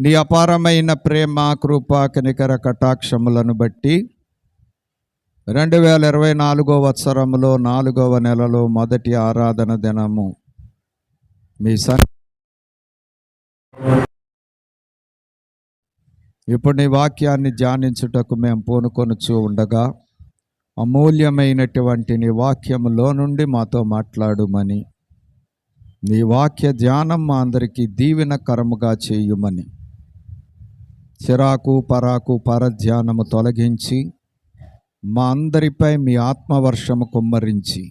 నీ అపారమైన ప్రేమ, కృప, కనికర కటాక్షములను బట్టి 2024 సంవత్సరంలో 4వ నెలలో మొదటి ఆరాధన దినము మీ ఇప్పుడు నీ వాక్యాన్ని ధ్యానించుటకు మేము పూనుకొనుచూ ఉండగా అమూల్యమైనటువంటి నీ వాక్యములో నుండి మాతో మాట్లాడుమని, నీ వాక్య ధ్యానం మా అందరికీ దీవెనకరముగా చేయుమని, చిరాకు పరాకు పరధ్యానము తొలగించి మా అందరిపై మీ ఆత్మవర్షము కుమ్మరించి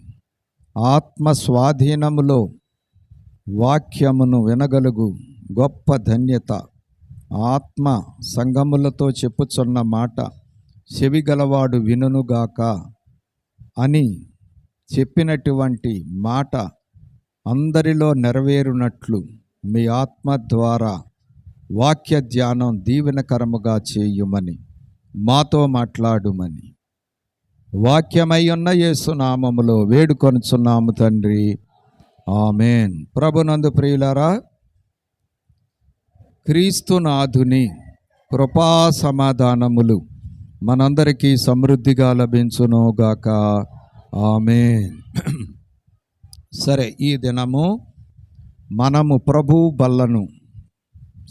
ఆత్మ స్వాధీనములో వాక్యమును వినగలుగు గొప్ప ధన్యత, ఆత్మ సంగములతో చెప్పుచున్న మాట చెవిగలవాడు వినుగాక అని చెప్పినటువంటి మాట అందరిలో నెరవేరునట్లు మీ ఆత్మ ద్వారా వాక్య ధ్యానం దీవెనకరముగా చేయుమని, మాతో మాట్లాడుమని వాక్యమై ఉన్న యేసు నామములో వేడుకొనుచున్నాము తండ్రి, ఆమేన్. ప్రభునందు ప్రియులారా, క్రీస్తునాథుని కృపా సమాధానములు మనందరికీ సమృద్ధిగా లభించునుగాక, ఆమేన్. సరే, ఈ దినము మనము ప్రభు బల్లను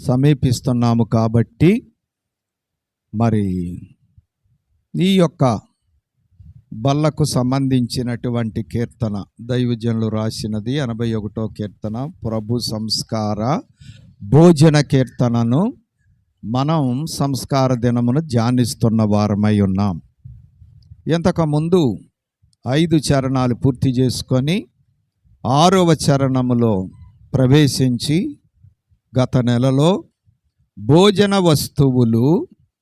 సమీపిస్తున్నాము కాబట్టి మరి ఈ యొక్క బల్లకు సంబంధించినటువంటి కీర్తన దైవజనులు రాసినది 81వ కీర్తన, ప్రభు సంస్కార భోజన కీర్తనను మనం సంస్కార దినమును ధ్యానిస్తున్న వారమై ఉన్నాం. ఇంతకుముందు 5 చరణాలు పూర్తి చేసుకొని 6వ చరణములో ప్రవేశించి గత నెలలో భోజన వస్తువులు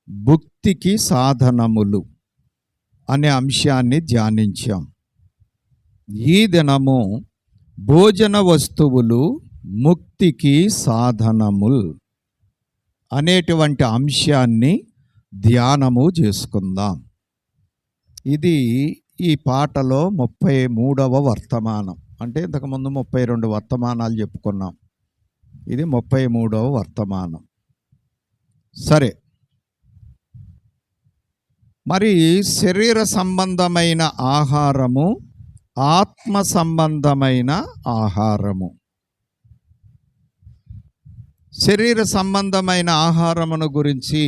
భుక్తికి సాధనములు అనే అంశాన్ని ధ్యానించాం. ఈ దినము భోజన వస్తువులు ముక్తికి సాధనములు అనేటువంటి అంశాన్ని ధ్యానము చేసుకుందాం. ఇది ఈ పాటలో 33వ వర్తమానం. అంటే ఇంతకుముందు 32 వర్తమానాలు చెప్పుకున్నాం, ఇది 33వ వర్తమానం. సరే, మరి శరీర సంబంధమైన ఆహారము, ఆత్మ సంబంధమైన ఆహారము. శరీర సంబంధమైన ఆహారమును గురించి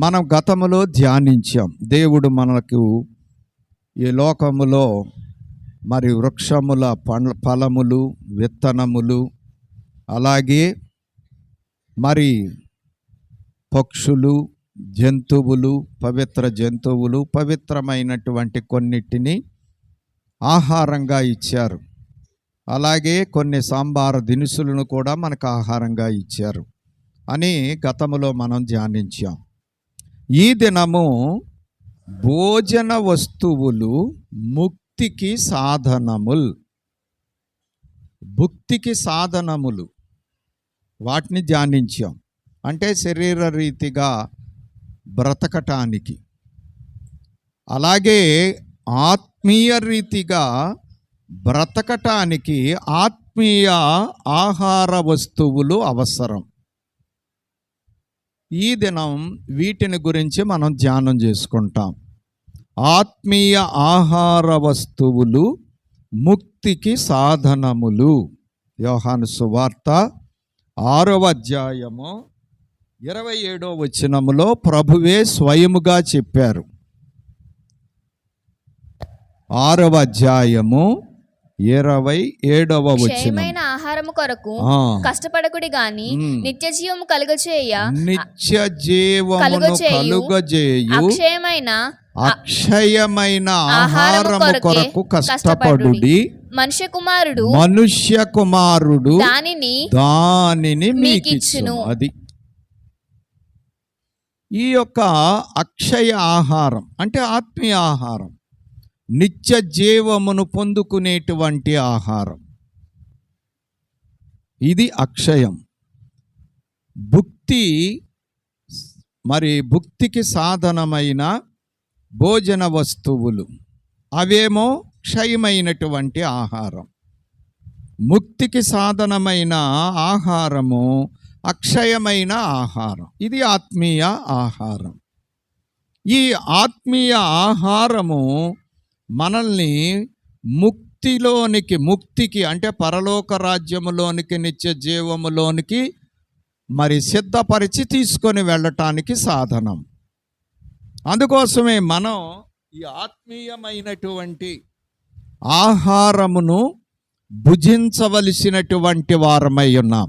మనం గతములో ధ్యానించాం. దేవుడు మనకు ఈ లోకములో మరి వృక్షముల ఫలములు, విత్తనములు, అలాగే మరి పక్షులు, జంతువులు, పవిత్ర జంతువులు, పవిత్రమైనటువంటి కొన్నిటిని ఆహారంగా ఇచ్చారు. అలాగే కొన్ని సాంబార దినుసులను కూడా మనకు ఆహారంగా ఇచ్చారు అని గతములో మనం ధ్యానించాం. ఈ దినము భోజన వస్తువులు ముక్తికి సాధనములు, భుక్తికి సాధనములు, వాటిని ధ్యానించాం. అంటే శరీర రీతిగా బ్రతకటానికి, అలాగే ఆత్మీయ రీతిగా బ్రతకటానికి ఆత్మీయ ఆహార వస్తువులు అవసరం. ఈ దినం వీటిని గురించి మనం ధ్యానం చేసుకుంటాం. ఆత్మీయ ఆహార వస్తువులు ముక్తికి సాధనములు. యోహాను సువార్త 6వ అధ్యాయము 27వ వచనములో ప్రభువే స్వయముగా చెప్పారు. 6వ అధ్యాయము 27వ వచనం, ఆహారము కొరకు కష్టపడకుడి గాని నిత్య జీవము కలుగజేయు అక్షయమైన ఆహారము కొరకు కష్టపడుడి. మనుష్య కుమారుడు దానిని మీకిచ్చును. అది ఈ యొక్క అక్షయ ఆహారం అంటే ఆత్మీయ ఆహారం, నిత్య జీవమును పొందుకునేటువంటి ఆహారం. ఇది అక్షయం. భుక్తికి సాధనమైన భోజన వస్తువులు అవేమో క్షయమైనటువంటి ఆహారం. ముక్తికి సాధనమైన ఆహారము అక్షయమైన ఆహారం. ఇది ఆత్మీయ ఆహారం. ఈ ఆత్మీయ ఆహారము మనల్ని ముక్తికి అంటే పరలోక రాజ్యములోనికి, నిత్య జీవములోనికి మరి సిద్ధపరిచి తీసుకొని వెళ్ళటానికి సాధనం. అందుకోసమే మనం ఈ ఆత్మీయమైనటువంటి ఆహారమును భుజించవలసినటువంటి వారమై ఉన్నాం.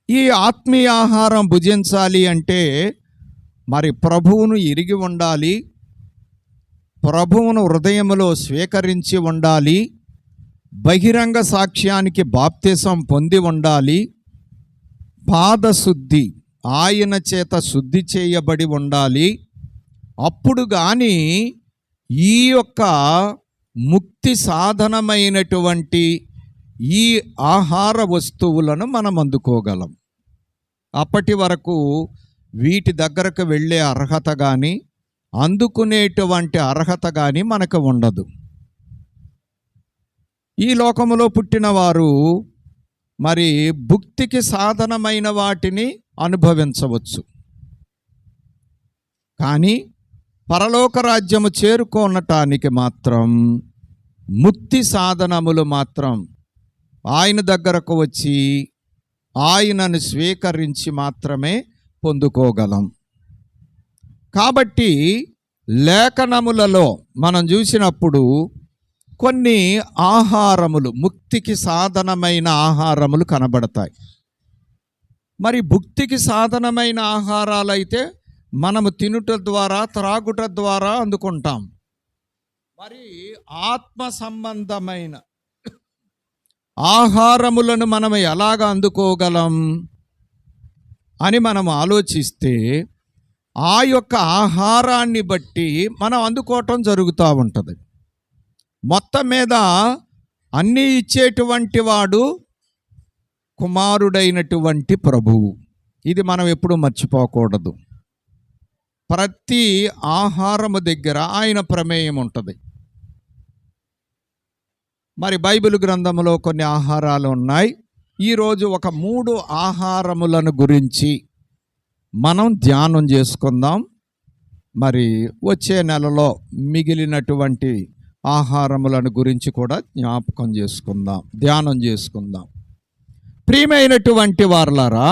ఈ ఆత్మీయ ఆహారం భుజించాలి అంటే మరి ప్రభువును ఎరిగి ఉండాలి, ప్రభువును హృదయములో స్వీకరించి ఉండాలి, బహిరంగ సాక్ష్యానికి బాప్తిసం పొంది ఉండాలి, పాదశుద్ధి ఆయన చేత శుద్ధి చేయబడి ఉండాలి. అప్పుడు కానీ ఈ యొక్క ముక్తి సాధనమైనటువంటి ఈ ఆహార వస్తువులను మనం అందుకోగలం. అప్పటి వరకు వీటి దగ్గరకు వెళ్ళే అర్హత కానీ, అందుకునేటువంటి అర్హత కానీ మనకు ఉండదు. ఈ లోకములో పుట్టిన వారు మరి భుక్తికి సాధనమైన వాటిని అనుభవించవచ్చు, కానీ పరలోక రాజ్యము చేరుకోనటానికి మాత్రం ముక్తి సాధనములు మాత్రం ఆయన దగ్గరకు వచ్చి ఆయనను స్వీకరించి మాత్రమే పొందుకోగలం. కాబట్టి లేఖనములలో మనం చూసినప్పుడు కొన్ని ఆహారములు, ముక్తికి సాధనమైన ఆహారములు కనబడతాయి. మరి భుక్తికి సాధనమైన ఆహారాలైతే మనము తినుట ద్వారా, త్రాగుట ద్వారా అందుకుంటాం. మరి ఆత్మ సంబంధమైన ఆహారములను మనం ఎలాగ అందుకోగలం అని మనం ఆలోచిస్తే ఆ యొక్క ఆహారాన్ని బట్టి మనం అందుకోవటం జరుగుతూ ఉంటుంది. మొత్తం మీద అన్నీ ఇచ్చేటువంటి వాడు కుమారుడైనటువంటి ప్రభువు. ఇది మనం ఎప్పుడూ మర్చిపోకూడదు. ప్రతి ఆహారము దగ్గర ఆయన ప్రమేయం ఉంటుంది. మరి బైబిల్ గ్రంథంలో కొన్ని ఆహారాలు ఉన్నాయి. ఈరోజు ఒక 3 ఆహారములను గురించి మనం ధ్యానం చేసుకుందాం. మరి వచ్చే నెలలో మిగిలినటువంటి ఆహారములను గురించి కూడా జ్ఞాపకం చేసుకుందాం, ధ్యానం చేసుకుందాం. ప్రియమైనటువంటి వారలారా,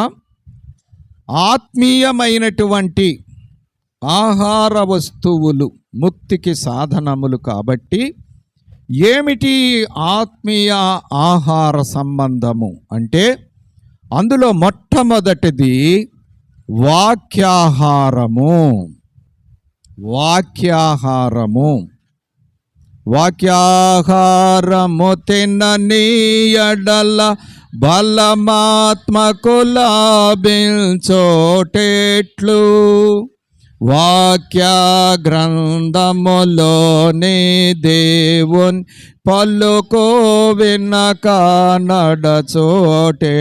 ఆత్మీయమైనటువంటి ఆహార వస్తువులు ముక్తికి సాధనములు కాబట్టి ఏమిటి ఆత్మీయ ఆహార సంబంధము అంటే అందులో మొట్టమొదటిది వాక్యాహారము. వాక్యాహారము తినని యెడల బలమాత్మకు లాభించోటెట్లు, వాక్య గ్రంథములోని దేవుని పలుకు వినక నడచోటెట్లు.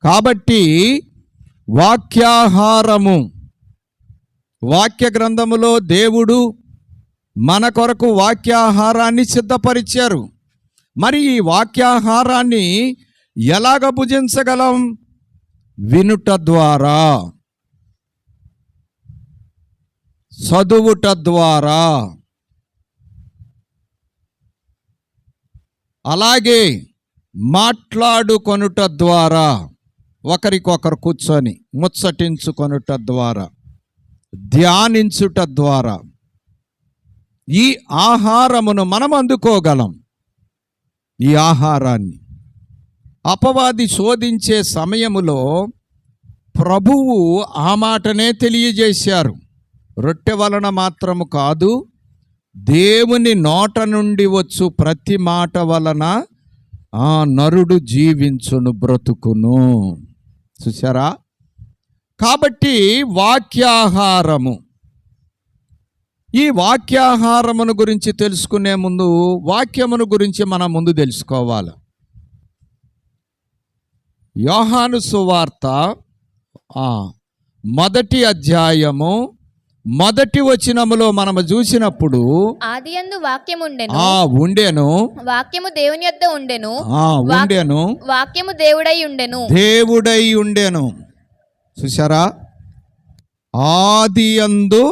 కాబట్టి వాక్యాహారము, వాక్య గ్రంథములో దేవుడు మన కొరకు వాక్యాహారాన్ని సిద్ధపరిచారు. మరి ఈ వాక్యాహారాన్ని ఎలాగ భుజించగలం? వినుట ద్వారా, చదువుట ద్వారా, అలాగే మాట్లాడుకొనుట ద్వారా, ఒకరికొకరు కూర్చొని ముచ్చటించుకొనుట ద్వారా, ధ్యానించుట ద్వారా ఈ ఆహారమును మనం అందుకోగలం. ఈ ఆహారాన్ని అపవాది శోధించే సమయములో ప్రభువు ఆ మాటనే తెలియజేశారు. రొట్టె వలన మాత్రము కాదు, దేవుని నోట నుండి వచ్చు ప్రతి మాట వలన ఆ నరుడు జీవించును, బ్రతుకును. చూసారా? కాబట్టి వాక్యాహారము, ఈ వాక్యాహారమును గురించి తెలుసుకునే ముందు వాక్యమును గురించి మనం ముందు తెలుసుకోవాలి. యోహాను సువార్త 1వ అధ్యాయము మొదటి వచనములో మనము చూసినప్పుడు ఆదియందు వాక్యముండెను, ఉండెను, వాక్యము దేవుని యొద్ద ఉండెను, ఉండెను, వాక్యము దేవుడై ఉండెను. దేవుడై ఉండెను. చూసారా, ఆదియందు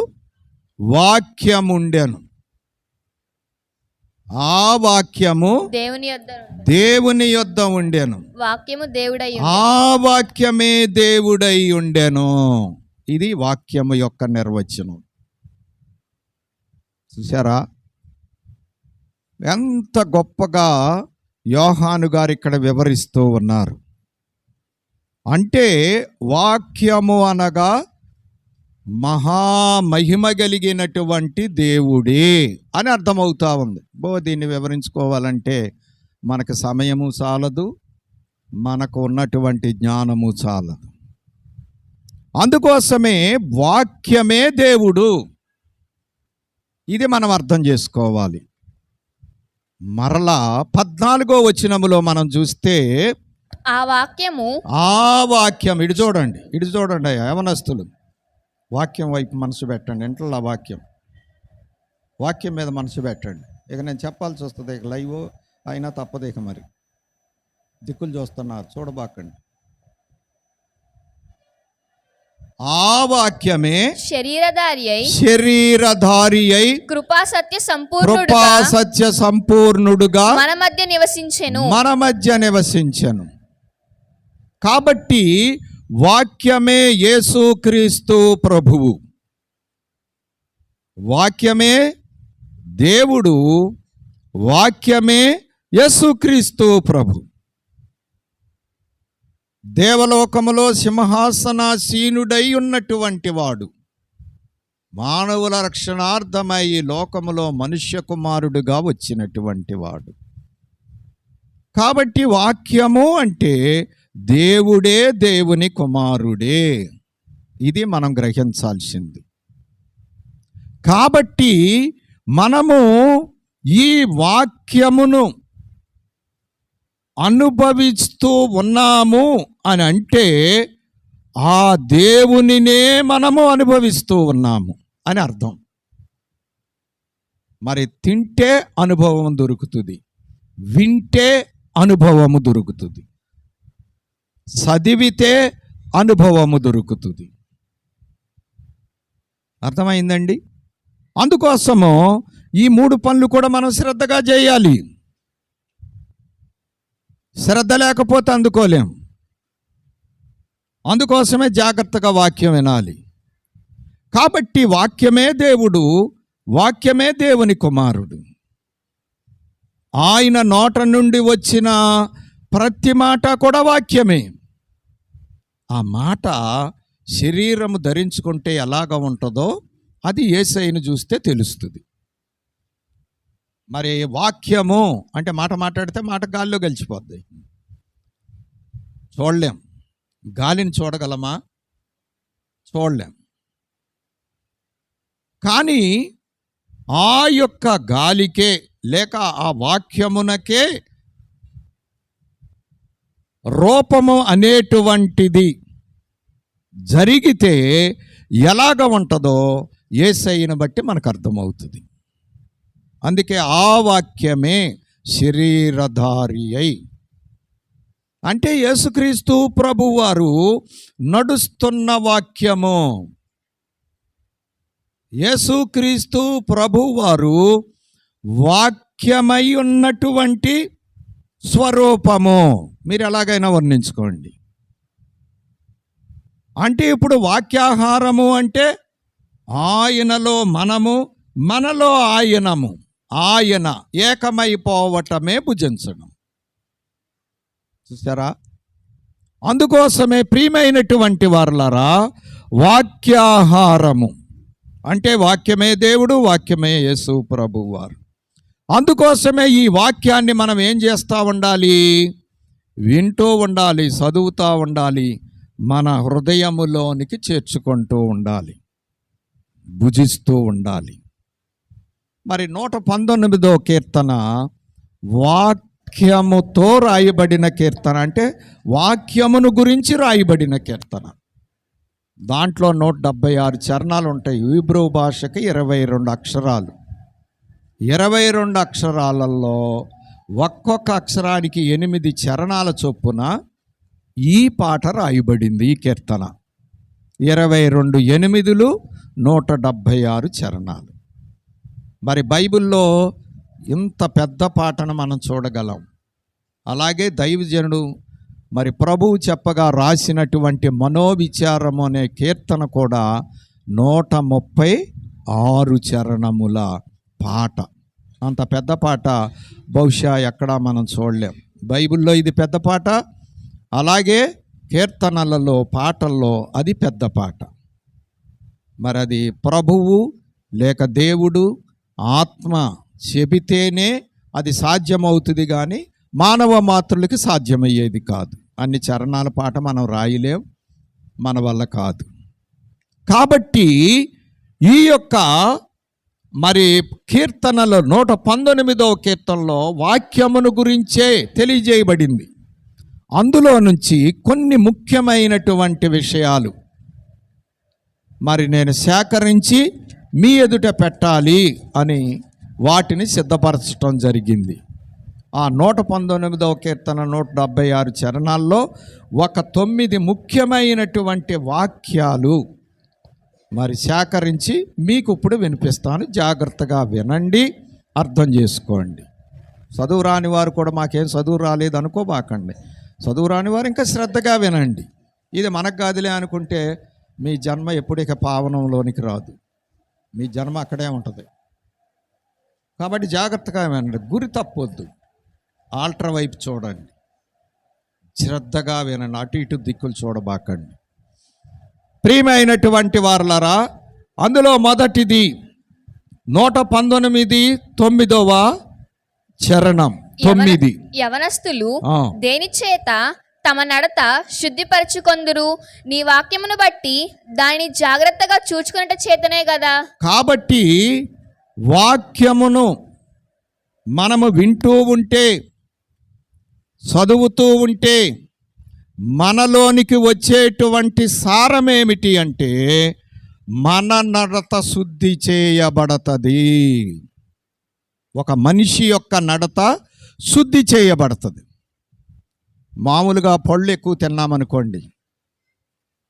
వాక్యముండెను. ఆ వాక్యము దేవుని యొద్ద ఉండెను, వాక్యము దేవుడై ఆ వాక్యమే దేవుడై ఉండెను. ఇది వాక్యము యొక్క నిర్వచనం. చూసారా, ఎంత గొప్పగా యోహాను గారు ఇక్కడ వివరిస్తూ ఉన్నారు. అంటే వాక్యము అనగా మహామహిమ కలిగినటువంటి దేవుడే అని అర్థమవుతా ఉంది. దీన్ని వివరించుకోవాలంటే మనకు సమయము చాలదు, మనకు ఉన్నటువంటి జ్ఞానము చాలదు. అందుకోసమే వాక్యమే దేవుడు, ఇది మనం అర్థం చేసుకోవాలి. మరలా 14వ వచనములో మనం చూస్తే ఆ వాక్యం ఇటు చూడండి యవనస్తులు, వాక్యం వైపు మనసు పెట్టండి. ఇంట్లో వాక్యం మీద మనసు పెట్టండి. ఇక నేను చెప్పాల్సి వస్తుంది, ఇక లైవ్ అయినా తప్పదు. ఇక మరి దిక్కులు చూస్తున్నారు, చూడబాకండి. ఆ వాక్యమే శరీరధారి అయి కృపా సత్య సంపూర్ణుడుగా మన మధ్య నివసించెను. కాబట్టి వాక్యమే యేసుక్రీస్తు ప్రభువు, వాక్యమే దేవుడు, వాక్యమే యేసుక్రీస్తు ప్రభు. దేవలోకములో సింహాసనాసీనుడై ఉన్నటువంటి వాడు, మానవుల రక్షణార్థమై ఈ లోకములో మనుష్య కుమారుడుగా వచ్చినటువంటి వాడు. కాబట్టి వాక్యము అంటే దేవుడే, దేవుని కుమారుడే. ఇది మనం గ్రహించాల్సింది. కాబట్టి మనము ఈ వాక్యమును అనుభవిస్తూ ఉన్నాము అని అంటే ఆ దేవునినే మనము అనుభవిస్తూ ఉన్నాము అని అర్థం. మరి తింటే అనుభవం దొరుకుతుంది, వింటే అనుభవము దొరుకుతుంది, చదివితే అనుభవము దొరుకుతుంది. అర్థమైందండి? అందుకోసము ఈ 3 పనులు కూడా మనం శ్రద్ధగా చేయాలి. శ్రద్ధ లేకపోతే అందుకోలేం. అందుకోసమే జాగ్రత్తగా వాక్యం వినాలి. కాబట్టి వాక్యమే దేవుడు, వాక్యమే దేవుని కుమారుడు. ఆయన నోట నుండి వచ్చిన ప్రతి మాట కూడా వాక్యమే. ఆ మాట శరీరము ధరించుకుంటే ఎలాగ ఉంటుందో అది యేసయ్యను చూస్తే తెలుస్తుంది. మరి వాక్యము అంటే మాట మాట్లాడితే మాట గాలిలో గెలిచిపోద్ది. చూడలేం. గాలిని చూడగలమా? చూడలేం. కానీ ఆ యొక్క గాలికే లేక ఆ వాక్యమునకే రూపము అనేటువంటిది జరిగితే ఎలాగ ఉంటుందో యేసయ్యను బట్టి మనకు అర్థమవుతుంది. అందుకే ఆ వాక్యమే శరీరధారి అయి, అంటే యేసుక్రీస్తు ప్రభువారు నడుస్తున్న వాక్యము. యేసుక్రీస్తు ప్రభువారు వాక్యమై ఉన్నటువంటి స్వరూపము. మీరు ఎలాగైనా వర్ణించుకోండి. అంటే ఇప్పుడు వాక్యాహారము అంటే ఆయనలో మనము, మనలో ఆయనము, ఆయన ఏకమైపోవటమే భుజించడం. చూసారా? అందుకోసమే ప్రియమైనటువంటి వారలారా, వాక్యాహారము అంటే వాక్యమే దేవుడు, వాక్యమే యేసు ప్రభువారు. అందుకోసమే ఈ వాక్యాన్ని మనం ఏం చేస్తూ ఉండాలి? వింటూ ఉండాలి, చదువుతూ ఉండాలి, మన హృదయములోనికి చేర్చుకుంటూ ఉండాలి, భుజిస్తూ ఉండాలి. మరి 119వ కీర్తన వాక్యముతో రాయబడిన కీర్తన, అంటే వాక్యమును గురించి రాయబడిన కీర్తన. దాంట్లో 176 చరణాలు ఉంటాయి. హీబ్రూ భాషకి 22 అక్షరాలు. 22 అక్షరాలలో ఒక్కొక్క అక్షరానికి 8 చరణాల చొప్పున ఈ పాట రాయబడింది. ఈ కీర్తన 22 8 176 చరణాలు. మరి బైబిల్లో ఇంత పెద్ద పాటను మనం చూడగలం. అలాగే దైవజనుడు మరి ప్రభువు చెప్పగా రాసినటువంటి మనోవిచారము అనే కీర్తన కూడా 136 చరణముల పాట. అంత పెద్ద పాట బహుశా ఎక్కడా మనం చూడలేం. బైబిల్లో ఇది పెద్ద పాట, అలాగే కీర్తనలలో పాటల్లో అది పెద్ద పాట. మరి అది ప్రభువు లేక దేవుడు ఆత్మ చెబితేనే అది సాధ్యమవుతుంది, కానీ మానవ మాత్రులకి సాధ్యమయ్యేది కాదు. అన్ని చరణాల పాట మనం రాయలేం, మన వల్ల కాదు. కాబట్టి ఈ యొక్క మరి కీర్తనలో 119వ కీర్తనలో వాక్యమును గురించే తెలియజేయబడింది. అందులో నుంచి కొన్ని ముఖ్యమైనటువంటి విషయాలు మరి నేను సేకరించి మీ ఎదుట పెట్టాలి అని వాటిని సిద్ధపరచడం జరిగింది. ఆ 119వ కీర్తన 176 చరణాల్లో ఒక 9 ముఖ్యమైనటువంటి వాక్యాలు మరి సేకరించి మీకు ఇప్పుడు వినిపిస్తాను. జాగ్రత్తగా వినండి, అర్థం చేసుకోండి. చదువు రాని వారు కూడా మాకేం చదువు రాలేదు అనుకోబాకండి. చదువు రాని వారు ఇంకా శ్రద్ధగా వినండి. ఇది మనకు కాదులే అనుకుంటే మీ జన్మ ఎప్పుడిక పావనంలోనికి రాదు. మీ జన్మ అక్కడే ఉంటుంది. కాబట్టి జాగ్రత్తగా వినండి, గురి తప్పొద్దు. ఆల్టర్ వైపు చూడండి, శ్రద్ధగా వినండి, అటు ఇటు దిక్కులు చూడబాకండి. ప్రియమైనటువంటి వారలారా, అందులో మొదటిది 119 9వ చరణం 9. యవనస్తులు దేని చేత తమ నడత శుద్ధిపరచుకొందురు, నీ వాక్యమును బట్టి దానిని జాగ్రత్తగా చూచుకున్నట చేతనే కదా. కాబట్టి వాక్యమును మనము వింటూ ఉంటే, చదువుతూ ఉంటే మనలోనికి వచ్చేటువంటి సారమేమిటి అంటే మన నడత శుద్ధి చేయబడతది. ఒక మనిషి యొక్క నడత శుద్ధి చేయబడుతుంది. మామూలుగా పళ్ళు ఎక్కువ తిన్నామనుకోండి,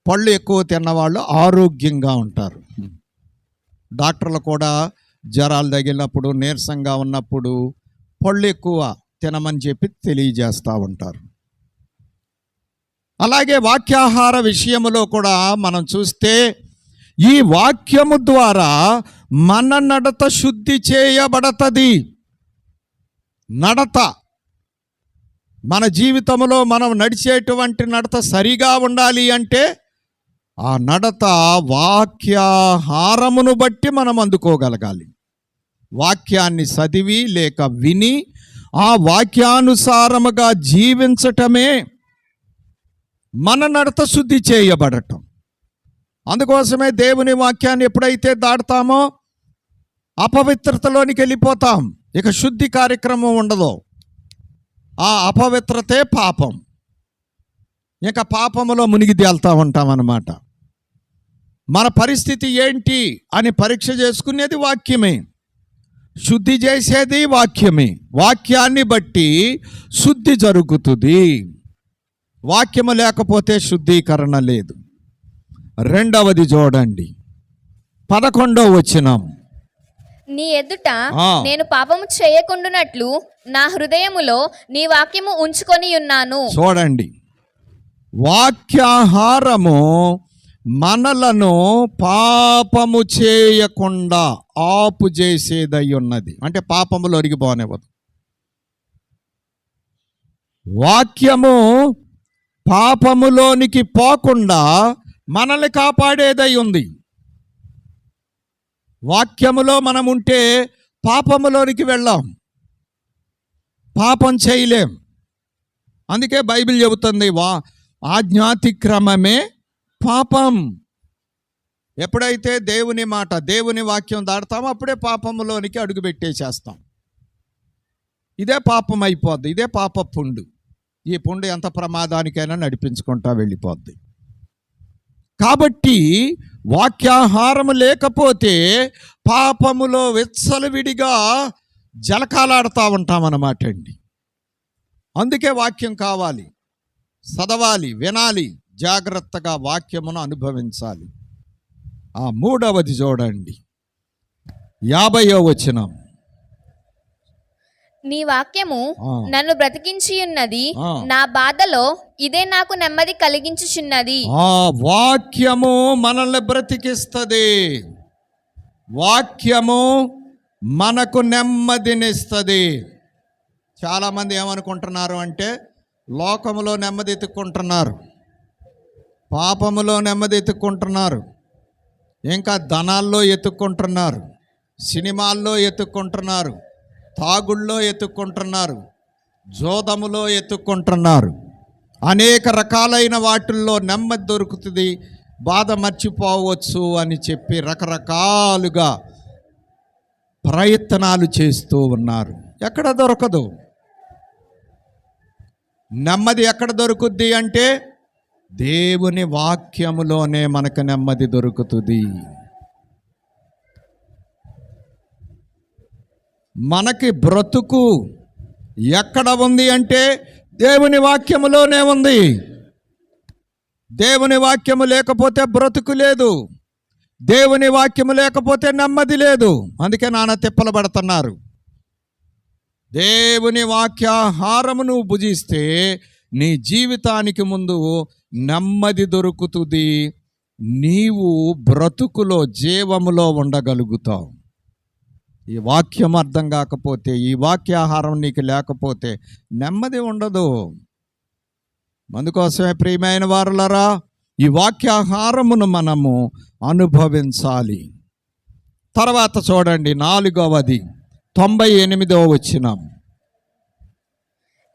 పళ్ళు ఎక్కువ తిన్నవాళ్ళు ఆరోగ్యంగా ఉంటారు. డాక్టర్లు కూడా జ్వరాలు తగిలినప్పుడు, నీరసంగా ఉన్నప్పుడు పళ్ళు ఎక్కువ తినమని చెప్పి తెలియజేస్తూ ఉంటారు. అలాగే వాక్యాహార విషయములో కూడా మనం చూస్తే ఈ వాక్యము ద్వారా మన నడత శుద్ధి చేయబడతది. నడత మన జీవితంలో మనం నడిచేటువంటి నడత సరిగా ఉండాలి అంటే ఆ నడత వాక్యాహారమును బట్టి మనం అందుకోగలగాలి. వాక్యాన్ని చదివి లేక విని ఆ వాక్యానుసారముగా జీవించటమే మన నడత శుద్ధి చేయబడటం. అందుకోసమే దేవుని వాక్యాన్ని ఎప్పుడైతే దాటుతామో అపవిత్రతలోనికి వెళ్ళిపోతాం. ఇక శుద్ధి కార్యక్రమం ఉండదు. ఆ అపవిత్రతే పాపం. ఇక పాపములో మునిగి తేలుతూ ఉంటాం అన్నమాట. మన పరిస్థితి ఏంటి అని పరీక్ష చేసుకునేది వాక్యమే, శుద్ధి చేసేది వాక్యమే. వాక్యాన్ని బట్టి శుద్ధి జరుగుతుంది. వాక్యము లేకపోతే శుద్ధీకరణ లేదు. రెండవది చూడండి, 11వ వచనం. నీ ఎదుట నేను పాపము చేయకుండునట్లు నా హృదయములో నీ వాక్యము ఉంచుకొని ఉన్నాను. చూడండి, వాక్యాహారము మనలను పాపము చేయకుండా ఆపు చేసేదై ఉన్నది. అంటే పాపములో ఒరిగిపోనివ్వదు. వాక్యము పాపములోనికి పోకుండా మనల్ని కాపాడేదై ఉంది. వాక్యములో మనం ఉంటే పాపములోనికి వెళ్ళాం, పాపం చేయలేం. అందుకే బైబిల్ చెబుతుంది ఆజ్ఞాతిక్రమమే పాపం. ఎప్పుడైతే దేవుని మాట, దేవుని వాక్యం దాడతామో అప్పుడే పాపములోనికి అడుగు పెట్టేసేస్తాం. ఇదే పాపం అయిపోద్ది. ఇదే పాప పుండు. ఈ పుండు ఎంత ప్రమాదానికైనా నడిపించుకుంటా వెళ్ళిపోద్ది. కాబట్టి వాక్యాహారము లేకపోతే పాపములో విచ్చలవిడిగా జలకాలాడుతూ ఉంటామన్నమాట అండి. అందుకే వాక్యం కావాలి, చదవాలి, వినాలి, జాగ్రత్తగా వాక్యమును అనుభవించాలి. ఆ మూడవది చూడండి, 50వ వచనం. నీ వాక్యము ఆ. నన్ను బ్రతికించి ఉన్నది, ఆ. నా బాధలో ఇదే నాకు నెమ్మది కలిగించుచున్నది. ఆ వాక్యము మనల్ని బ్రతికిస్తుంది. వాక్యము మనకు నెమ్మదినిస్తుంది. చాలామంది ఏమనుకుంటున్నారు అంటే లోకములో నెమ్మది ఎత్తుక్కుంటున్నారు, పాపములో నెమ్మది ఎత్తుక్కుంటున్నారు, ఇంకా ధనాల్లో ఎత్తుక్కుంటున్నారు, సినిమాల్లో ఎత్తుక్కుంటున్నారు, తాగుళ్ళో ఎత్తుక్కుంటున్నారు, జోదములో ఎత్తుక్కుంటున్నారు. అనేక రకాలైన వాటిల్లో నెమ్మది దొరుకుతుంది, బాధ మర్చిపోవచ్చు అని చెప్పి రకరకాలుగా ప్రయత్నాలు చేస్తూ ఉన్నారు. ఎక్కడ దొరకదు నెమ్మది. ఎక్కడ దొరుకుద్ది అంటే దేవుని వాక్యములోనే మనకు నెమ్మది దొరుకుతుంది. మనకి బ్రతుకు ఎక్కడ ఉంది అంటే దేవుని వాక్యములోనే ఉంది. దేవుని వాక్యము లేకపోతే బ్రతుకు లేదు, దేవుని వాక్యము లేకపోతే నెమ్మది లేదు. అందుకే నాన్న తిప్పలు పడుతున్నారు. దేవుని వాక్యాహారము నువ్వు భుజిస్తే నీ జీవితానికి ముందు నెమ్మది దొరుకుతుంది. నీవు బ్రతుకులో, జీవములో ఉండగలుగుతావు. ఈ వాక్యం అర్థం కాకపోతే, ఈ వాక్యాహారం నీకు లేకపోతే నెమ్మది ఉండదు. అందుకోసమే ప్రియమైన వారులారా, ఈ వాక్యాహారమును మనము అనుభవించాలి. తర్వాత చూడండి 4వది 98వ వచనం.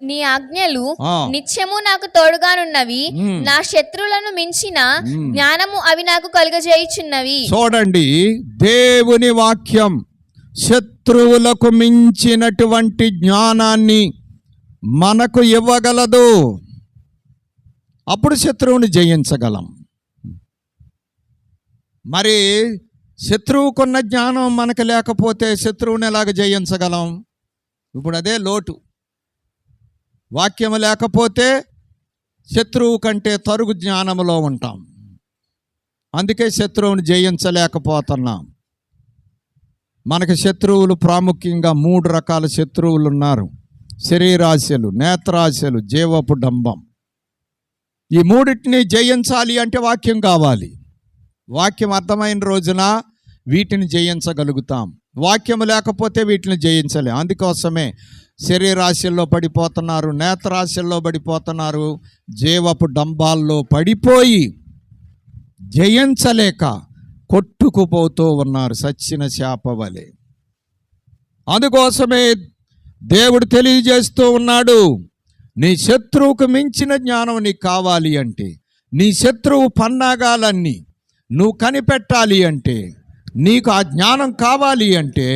నీ ఆజ్ఞలు ఆ. నిత్యము నాకు తోడుగానున్నవి, నా శత్రువులను మించిన జ్ఞానము అవి నాకు కలుగజేయుచున్నవి. చూడండి, దేవుని వాక్యం శత్రువులకు మించినటువంటి జ్ఞానాన్ని మనకు ఇవ్వగలదు. అప్పుడు శత్రువుని జయించగలం. మరి శత్రువుకున్న జ్ఞానం మనకు లేకపోతే శత్రువుని ఎలాగ జయించగలం? ఇప్పుడు అదే లోటు. వాక్యము లేకపోతే శత్రువు కంటే తరుగు జ్ఞానములో ఉంటాం. అందుకే శత్రువుని జయించలేకపోతున్నాం. మనకు శత్రువులు ప్రాముఖ్యంగా 3 రకాల శత్రువులు ఉన్నారు. శరీరాశలు, నేత్రాశలు, జీవపు డంబం. ఈ మూడింటిని జయించాలి అంటే వాక్యం కావాలి. వాక్యం అర్థమైన రోజున వీటిని జయించగలుగుతాం. వాక్యము లేకపోతే వీటిని జయించలేం. అందుకోసమే శరీరాశల్లో పడిపోతున్నారు, నేత్రాశల్లో పడిపోతున్నారు, జీవపు డంబాల్లో పడిపోయి జయించలేక కొట్టుకుపోతూ ఉన్నారు సచ్చిన శాప వలె. అందుకోసమే దేవుడు తెలియజేస్తూ ఉన్నాడు, నీ శత్రువుకు మించిన జ్ఞానం నీకు కావాలి అంటే, నీ శత్రువు పన్నాగాలన్నీ నువ్వు కనిపెట్టాలి అంటే, నీకు ఆ జ్ఞానం కావాలి అంటే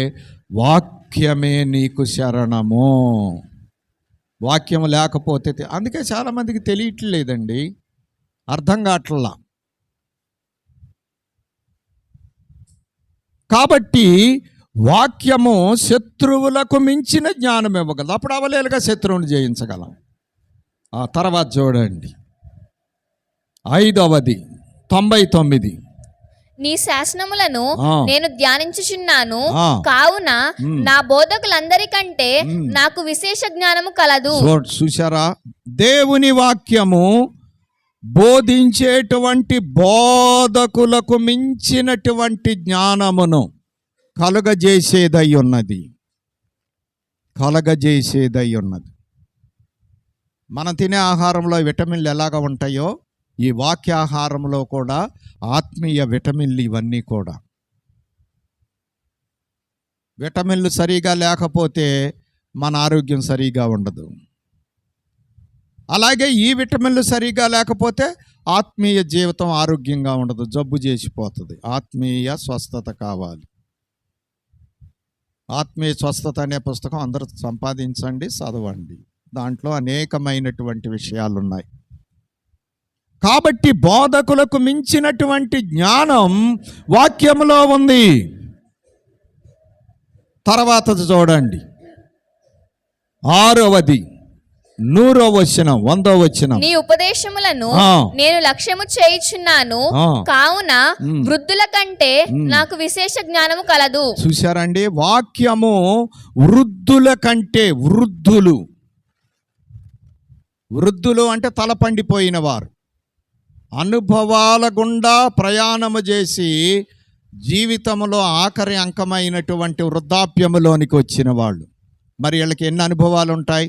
వాక్యమే నీకు శరణము. వాక్యం లేకపోతే అందుకే చాలామందికి తెలియట్లేదండి, అర్థం కావట్లా. కాబట్టి వాక్యము శత్రువులకు మించిన జ్ఞానం ఇవ్వగలదు. అప్పుడు అవలేలుగా శత్రువుని జయించగలం. ఆ తర్వాత చూడండి 5వది 99. నీ శాసనములను ఆ. నేను ధ్యానించుచున్నాను, ఆ. కావున నా బోధకులందరికంటే నాకు విశేష జ్ఞానము కలదు. చూశారా, దేవుని వాక్యము బోధించేటువంటి బోధకులకు మించినటువంటి జ్ఞానమును కలుగజేసేదై ఉన్నది. మనం తినే ఆహారంలో విటమిన్లు ఎలాగ ఉంటాయో ఈ వాక్యాహారంలో కూడా ఆత్మీయ విటమిన్లు ఇవన్నీ కూడా. విటమిన్లు సరిగా లేకపోతే మన ఆరోగ్యం సరిగా ఉండదు. అలాగే ఈ విటమిన్లు సరిగా లేకపోతే ఆత్మీయ జీవితం ఆరోగ్యంగా ఉండదు, జబ్బు చేసిపోతుంది. ఆత్మీయ స్వస్థత కావాలి. ఆత్మీయ స్వస్థత అనే పుస్తకం అందరూ సంపాదించండి, చదవండి. దాంట్లో అనేకమైనటువంటి విషయాలు ఉన్నాయి. కాబట్టి బోధకులకు మించినటువంటి జ్ఞానం వాక్యములో ఉంది. తర్వాత చూడండి 6వది 100వ వచనం 100వ వచనం. నీ ఉపదేశములను ఆ. నేను లక్ష్యము చేయుచున్నాను, ఆ. కావున వృద్ధుల కంటే నాకు విశేష జ్ఞానము కలదు. చూశారండి, వాక్యము వృద్ధుల కంటే, వృద్ధులు అంటే తల పండిపోయిన వారు, అనుభవాల గుండా ప్రయాణము చేసి జీవితంలో ఆఖరి అంకమైనటువంటి వృద్ధాప్యములోనికి వచ్చిన వాళ్ళు. మరి వీళ్ళకి ఎన్ని అనుభవాలు ఉంటాయి?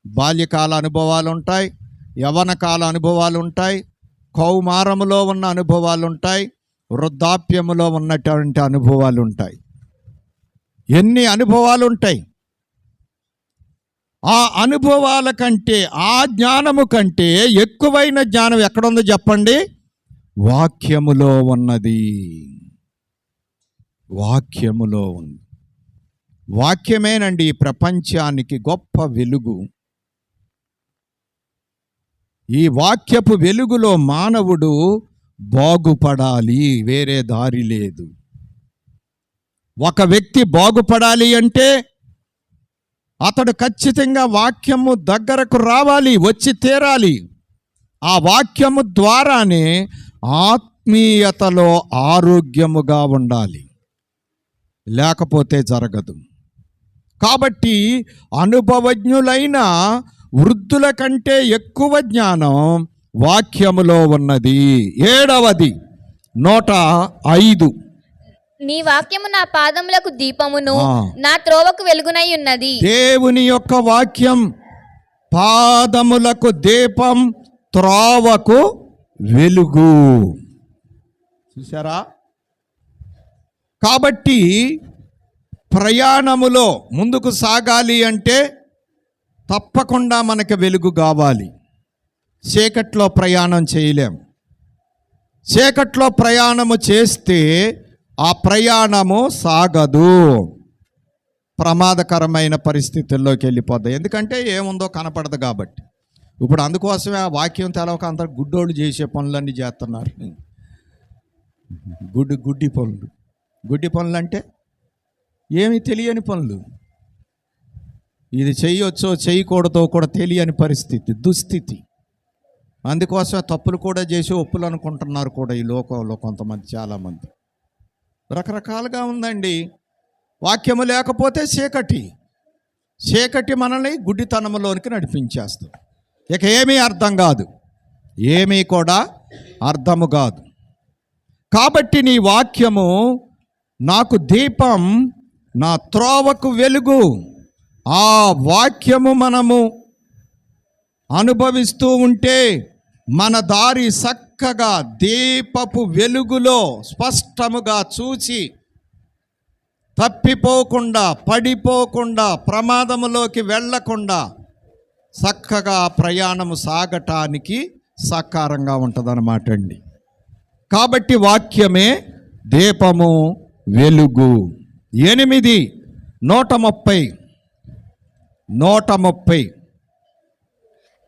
బాల్యకాల అనుభవాలు ఉంటాయి, యవ్వనకాల అనుభవాలు ఉంటాయి, కౌమారములో ఉన్న అనుభవాలు ఉంటాయి, వృద్ధాప్యములో ఉన్నటువంటి అనుభవాలు ఉంటాయి. ఎన్ని అనుభవాలు ఉంటాయి? ఆ అనుభవాల కంటే, ఆ జ్ఞానము కంటే ఎక్కువైన జ్ఞానం ఎక్కడుందో చెప్పండి? వాక్యములో ఉన్నది. వాక్యములో ఉంది. వాక్యమేనండి ఈ ప్రపంచానికి గొప్ప వెలుగు. ఈ వాక్యపు వెలుగులో మానవుడు బాగుపడాలి, వేరే దారి లేదు. ఒక వ్యక్తి బాగుపడాలి అంటే అతడు ఖచ్చితంగా వాక్యము దగ్గరకు రావాలి, వచ్చి తీరాలి. ఆ వాక్యము ద్వారానే ఆత్మీయతలో ఆరోగ్యముగా ఉండాలి, లేకపోతే జరగదు. కాబట్టి అనుభవజ్ఞులైన వృద్ధుల కంటే ఎక్కువ జ్ఞానం వాక్యములో ఉన్నది. 7వది 105. నీ వాక్యము నా పాదములకు దీపమును, ఆ. నా త్రోవకు వెలుగునై ఉన్నది. దేవుని యొక్క వాక్యం పాదములకు దీపం, త్రోవకు వెలుగు. చూసారా? కాబట్టి ప్రయాణములో ముందుకు సాగాలి అంటే తప్పకుండా మనకు వెలుగు కావాలి. చీకట్లో ప్రయాణం చేయలేం. చీకట్లో ప్రయాణము చేస్తే ఆ ప్రయాణము సాగదు, ప్రమాదకరమైన పరిస్థితుల్లోకి వెళ్ళిపోద్ది. ఎందుకంటే ఏముందో కనపడదు కాబట్టి. ఇప్పుడు అందుకోసమే ఆ వాక్యం తెలవక అంత గుడ్డోళ్ళు చేసే పనులన్నీ చేస్తున్నారు. గుడ్డి పనులు. గుడ్డి పనులు అంటే ఏమీ తెలియని పనులు. ఇది చేయొచ్చో చేయకూడదో కూడా తెలియని పరిస్థితి, దుస్థితి. అందుకోసమే తప్పులు కూడా చేసి ఒప్పులు అనుకుంటున్నారు కూడా ఈ లోకంలో కొంతమంది, చాలామంది. రకరకాలుగా ఉందండి. వాక్యము లేకపోతే చీకటి మనల్ని గుడ్డితనములోనికి నడిపించేస్తుంది. ఇక ఏమీ అర్థం కాదు, ఏమీ కూడా అర్థము కాదు. కాబట్టి నీ వాక్యము నాకు దీపం, నా త్రోవకు వెలుగు. ఆ వాక్యము మనము అనుభవిస్తూ ఉంటే మన దారి చక్కగా దీపపు వెలుగులో స్పష్టముగా చూసి తప్పిపోకుండా, పడిపోకుండా, ప్రమాదములోకి వెళ్ళకుండా చక్కగా ప్రయాణము సాగటానికి సహకారంగా ఉంటుందన్నమాట అండి. కాబట్టి వాక్యమే దీపము, వెలుగు. 8 130.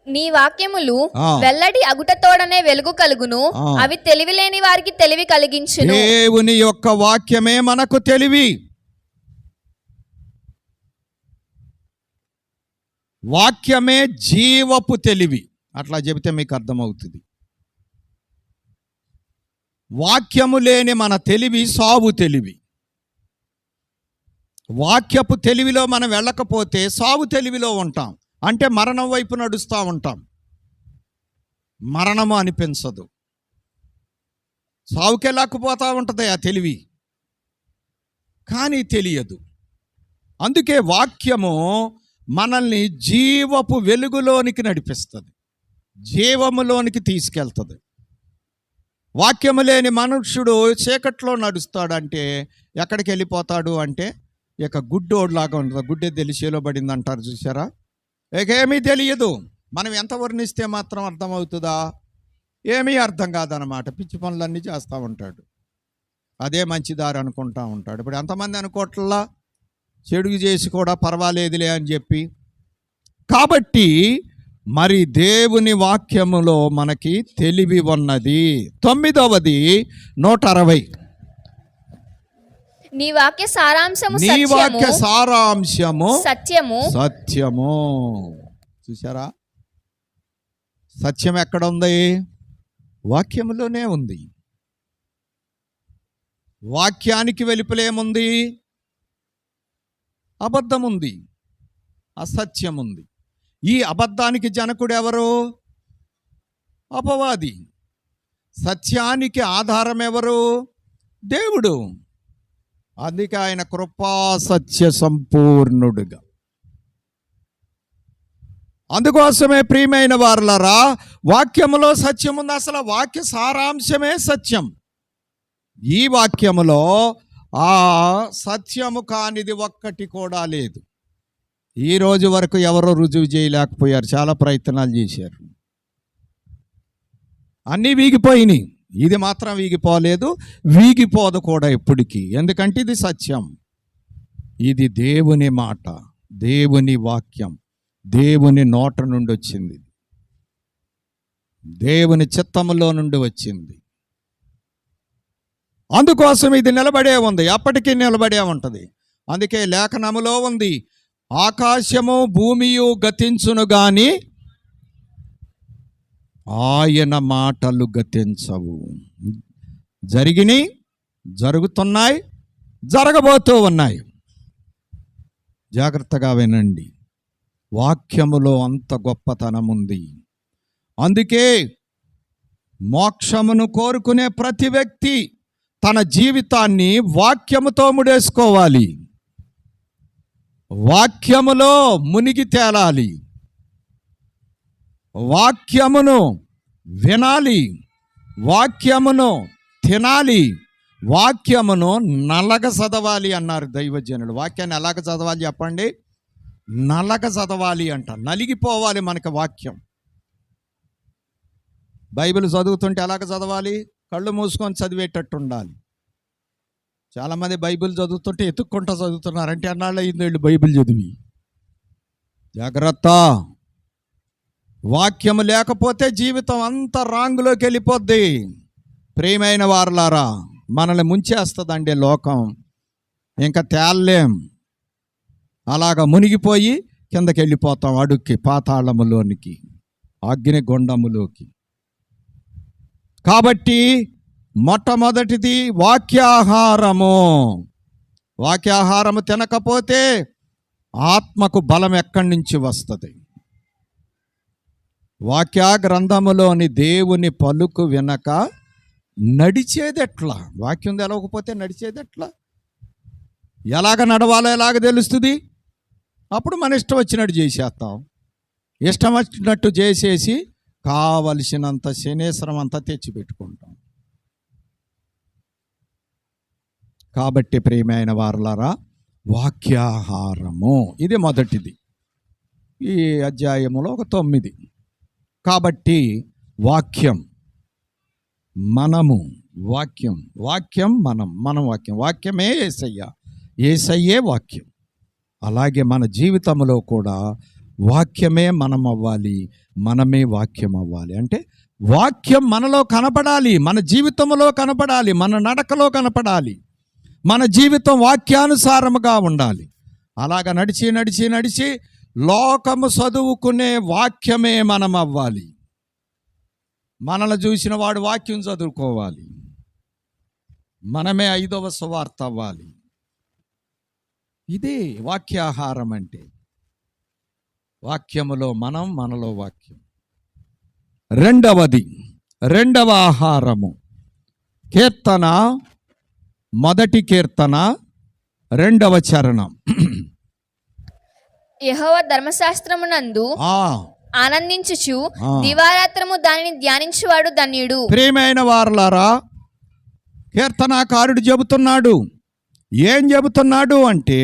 నీ వాక్యములు ఆ. వెల్లడి అగుటతోడనే వెలుగు కలుగును, ఆ. అవి తెలివి లేని వారికి తెలివి కలిగించును. దేవుని యొక్క వాక్యమే మనకు తెలివి. వాక్యమే జీవపు తెలివి. అట్లా చెబితే మీకు అర్థమవుతుంది. వాక్యము లేని మన తెలివి సావు తెలివి. వాక్యపు తెలివిలో మనం వెళ్ళకపోతే సావు తెలివిలో ఉంటాం. అంటే మరణం వైపు నడుస్తూ ఉంటాం. మరణము అనిపించదు, సావుకెళ్ళకపోతూ ఉంటుంది ఆ తెలివి, కానీ తెలియదు. అందుకే వాక్యము మనల్ని జీవపు వెలుగులోనికి నడిపిస్తుంది, జీవములోనికి తీసుకెళ్తుంది. వాక్యము లేని మనుష్యుడు చీకట్లో నడుస్తాడంటే ఎక్కడికి వెళ్ళిపోతాడు అంటే ఇక గుడ్డోడ్లాగా ఉంటుంది. గుడ్డే తెలిసేలో పడింది అంటారు చూసారా? ఇక ఏమీ తెలియదు. మనం ఎంత వర్ణిస్తే మాత్రం అర్థమవుతుందా? ఏమీ అర్థం కాదనమాట. పిచ్చి పనులన్నీ చేస్తూ ఉంటాడు, అదే మంచిదారి అనుకుంటూ ఉంటాడు. ఇప్పుడు ఎంతమంది అనుకోవట్లా చెడుగు చేసి కూడా పర్వాలేదులే అని చెప్పి. కాబట్టి మరి దేవుని వాక్యములో మనకి తెలివి ఉన్నది. 9వది 160. నీ వాక్య సారాంశము నీ వాక్య సారాంశము సత్యము. చూసారా, సత్యం ఎక్కడ ఉంది? వాక్యములోనే ఉంది. వాక్యానికి వెలుపలేముంది? అబద్ధం ఉంది, అసత్యం ఉంది. ఈ అబద్ధానికి జనకుడు ఎవరు? అపవాది. సత్యానికి ఆధారం ఎవరు? దేవుడు. అందుకే ఆయన కృపా సత్య సంపూర్ణుడుగా. అందుకోసమే ప్రియమైన వారలారా, వాక్యములో సత్యం ఉంది. అసలు వాక్య సారాంశమే సత్యం. ఈ వాక్యములో ఆ సత్యము కానిది ఒక్కటి కూడా లేదు. ఈ రోజు వరకు ఎవరో రుజువు చేయలేకపోయారు. చాలా ప్రయత్నాలు చేశారు, అన్నీ వీగిపోయినాయి. ఇది మాత్రం వీగిపోలేదు, వీగిపోదు కూడా ఎప్పటికీ. ఎందుకంటే ఇది సత్యం. ఇది దేవుని మాట, దేవుని వాక్యం, దేవుని నోట నుండి వచ్చింది, దేవుని చిత్తములో నుండి వచ్చింది. అందుకోసం ఇది నిలబడే ఉంది, ఎప్పటికీ నిలబడే ఉంటుంది. అందుకే లేఖనములో ఉంది, ఆకాశము భూమియు గతించును గాని ఆయన మాటలు గతించవు. జరిగినాయి, జరుగుతున్నాయి, జరగబోతూ ఉన్నాయి. జాగ్రత్తగా వినండి, వాక్యములో అంత గొప్పతనం ఉంది. అందుకే మోక్షమును కోరుకునే ప్రతి వ్యక్తి తన జీవితాన్ని వాక్యముతో ముడేసుకోవాలి, వాక్యములో మునిగి తేలాలి, వాక్యమును వినాలి, వాక్యమును తినాలి, వాక్యమును నలగ చదవాలి అన్నారు దైవజనులు. వాక్యాన్ని ఎలాగ చదవాలి చెప్పండి? నలగ చదవాలి అంట. నలిగిపోవాలి మనకి వాక్యం. బైబిల్ చదువుతుంటే ఎలాగ చదవాలి? కళ్ళు మూసుకొని చదివేటట్టు ఉండాలి. చాలామంది బైబిల్ చదువుతుంటే ఎత్తుక్కుంటా చదువుతున్నారంటే అన్నాళ్ళు అయింది వీళ్ళు బైబిల్ చదివి. జాగ్రత్త, వాక్యము లేకపోతే జీవితం అంతా రాంగులోకి వెళ్ళిపోద్ది. ప్రియమైన వారలారా, మనల్ని ముంచేస్తుందండి లోకం, ఇంకా తేల్లేం. అలాగా మునిగిపోయి కిందకి వెళ్ళిపోతాం, అడుక్కి, పాతాళములోనికి, అగ్ని గుండములోకి. కాబట్టి మొట్టమొదటిది వాక్యాహారము. వాక్యాహారము తినకపోతే ఆత్మకు బలం ఎక్కడి నుంచి వస్తుంది? వాక్య గ్రంథములోని దేవుని పలుకు వినక నడిచేదెట్లా? వాక్యం తెలవకపోతే నడిచేదెట్లా? ఎలాగ నడవాలో ఎలాగ తెలుస్తుంది? అప్పుడు మన ఇష్టం వచ్చినట్టు చేసేస్తాం. ఇష్టం వచ్చినట్టు చేసేసి కావలసినంత శనేశ్వరం అంతా తెచ్చిపెట్టుకుంటాం. కాబట్టి ప్రియమైన వారలారా, వాక్యాహారము ఇది మొదటిది. ఈ అధ్యాయములో ఒక 9. కాబట్టి వాక్యం మనము, వాక్యం వాక్యం మనం వాక్యం, వాక్యమే యేసయ్య, యేసయ్యే వాక్యం. అలాగే మన జీవితంలో కూడా వాక్యమే మనం అవ్వాలి, మనమే వాక్యం అవ్వాలి. అంటే వాక్యం మనలో కనపడాలి, మన జీవితంలో కనపడాలి, మన నడకలో కనపడాలి, మన జీవితం వాక్యానుసారముగా ఉండాలి. అలాగ నడిచి నడిచి నడిచి లోకము చదువుకునే వాక్యమే మనం అవ్వాలి. మనల్ని చూసిన వాడు వాక్యం చదువుకోవాలి, మనమే 5వ సువార్త అవ్వాలి. ఇదే వాక్యాహారం అంటే. వాక్యములో మనం, మనలో వాక్యం. రెండవ ఆహారము కీర్తన, మొదటి కీర్తన 2వ చరణం. యెహోవా ధర్మశాస్త్రమునందు ఆనందించుచు దివారాత్రము దానిని ధ్యానించువాడు ధన్యుడు. ప్రియమైన వారలారా, కీర్తనాకారుడు చెబుతున్నాడు. ఏం చెబుతున్నాడు అంటే,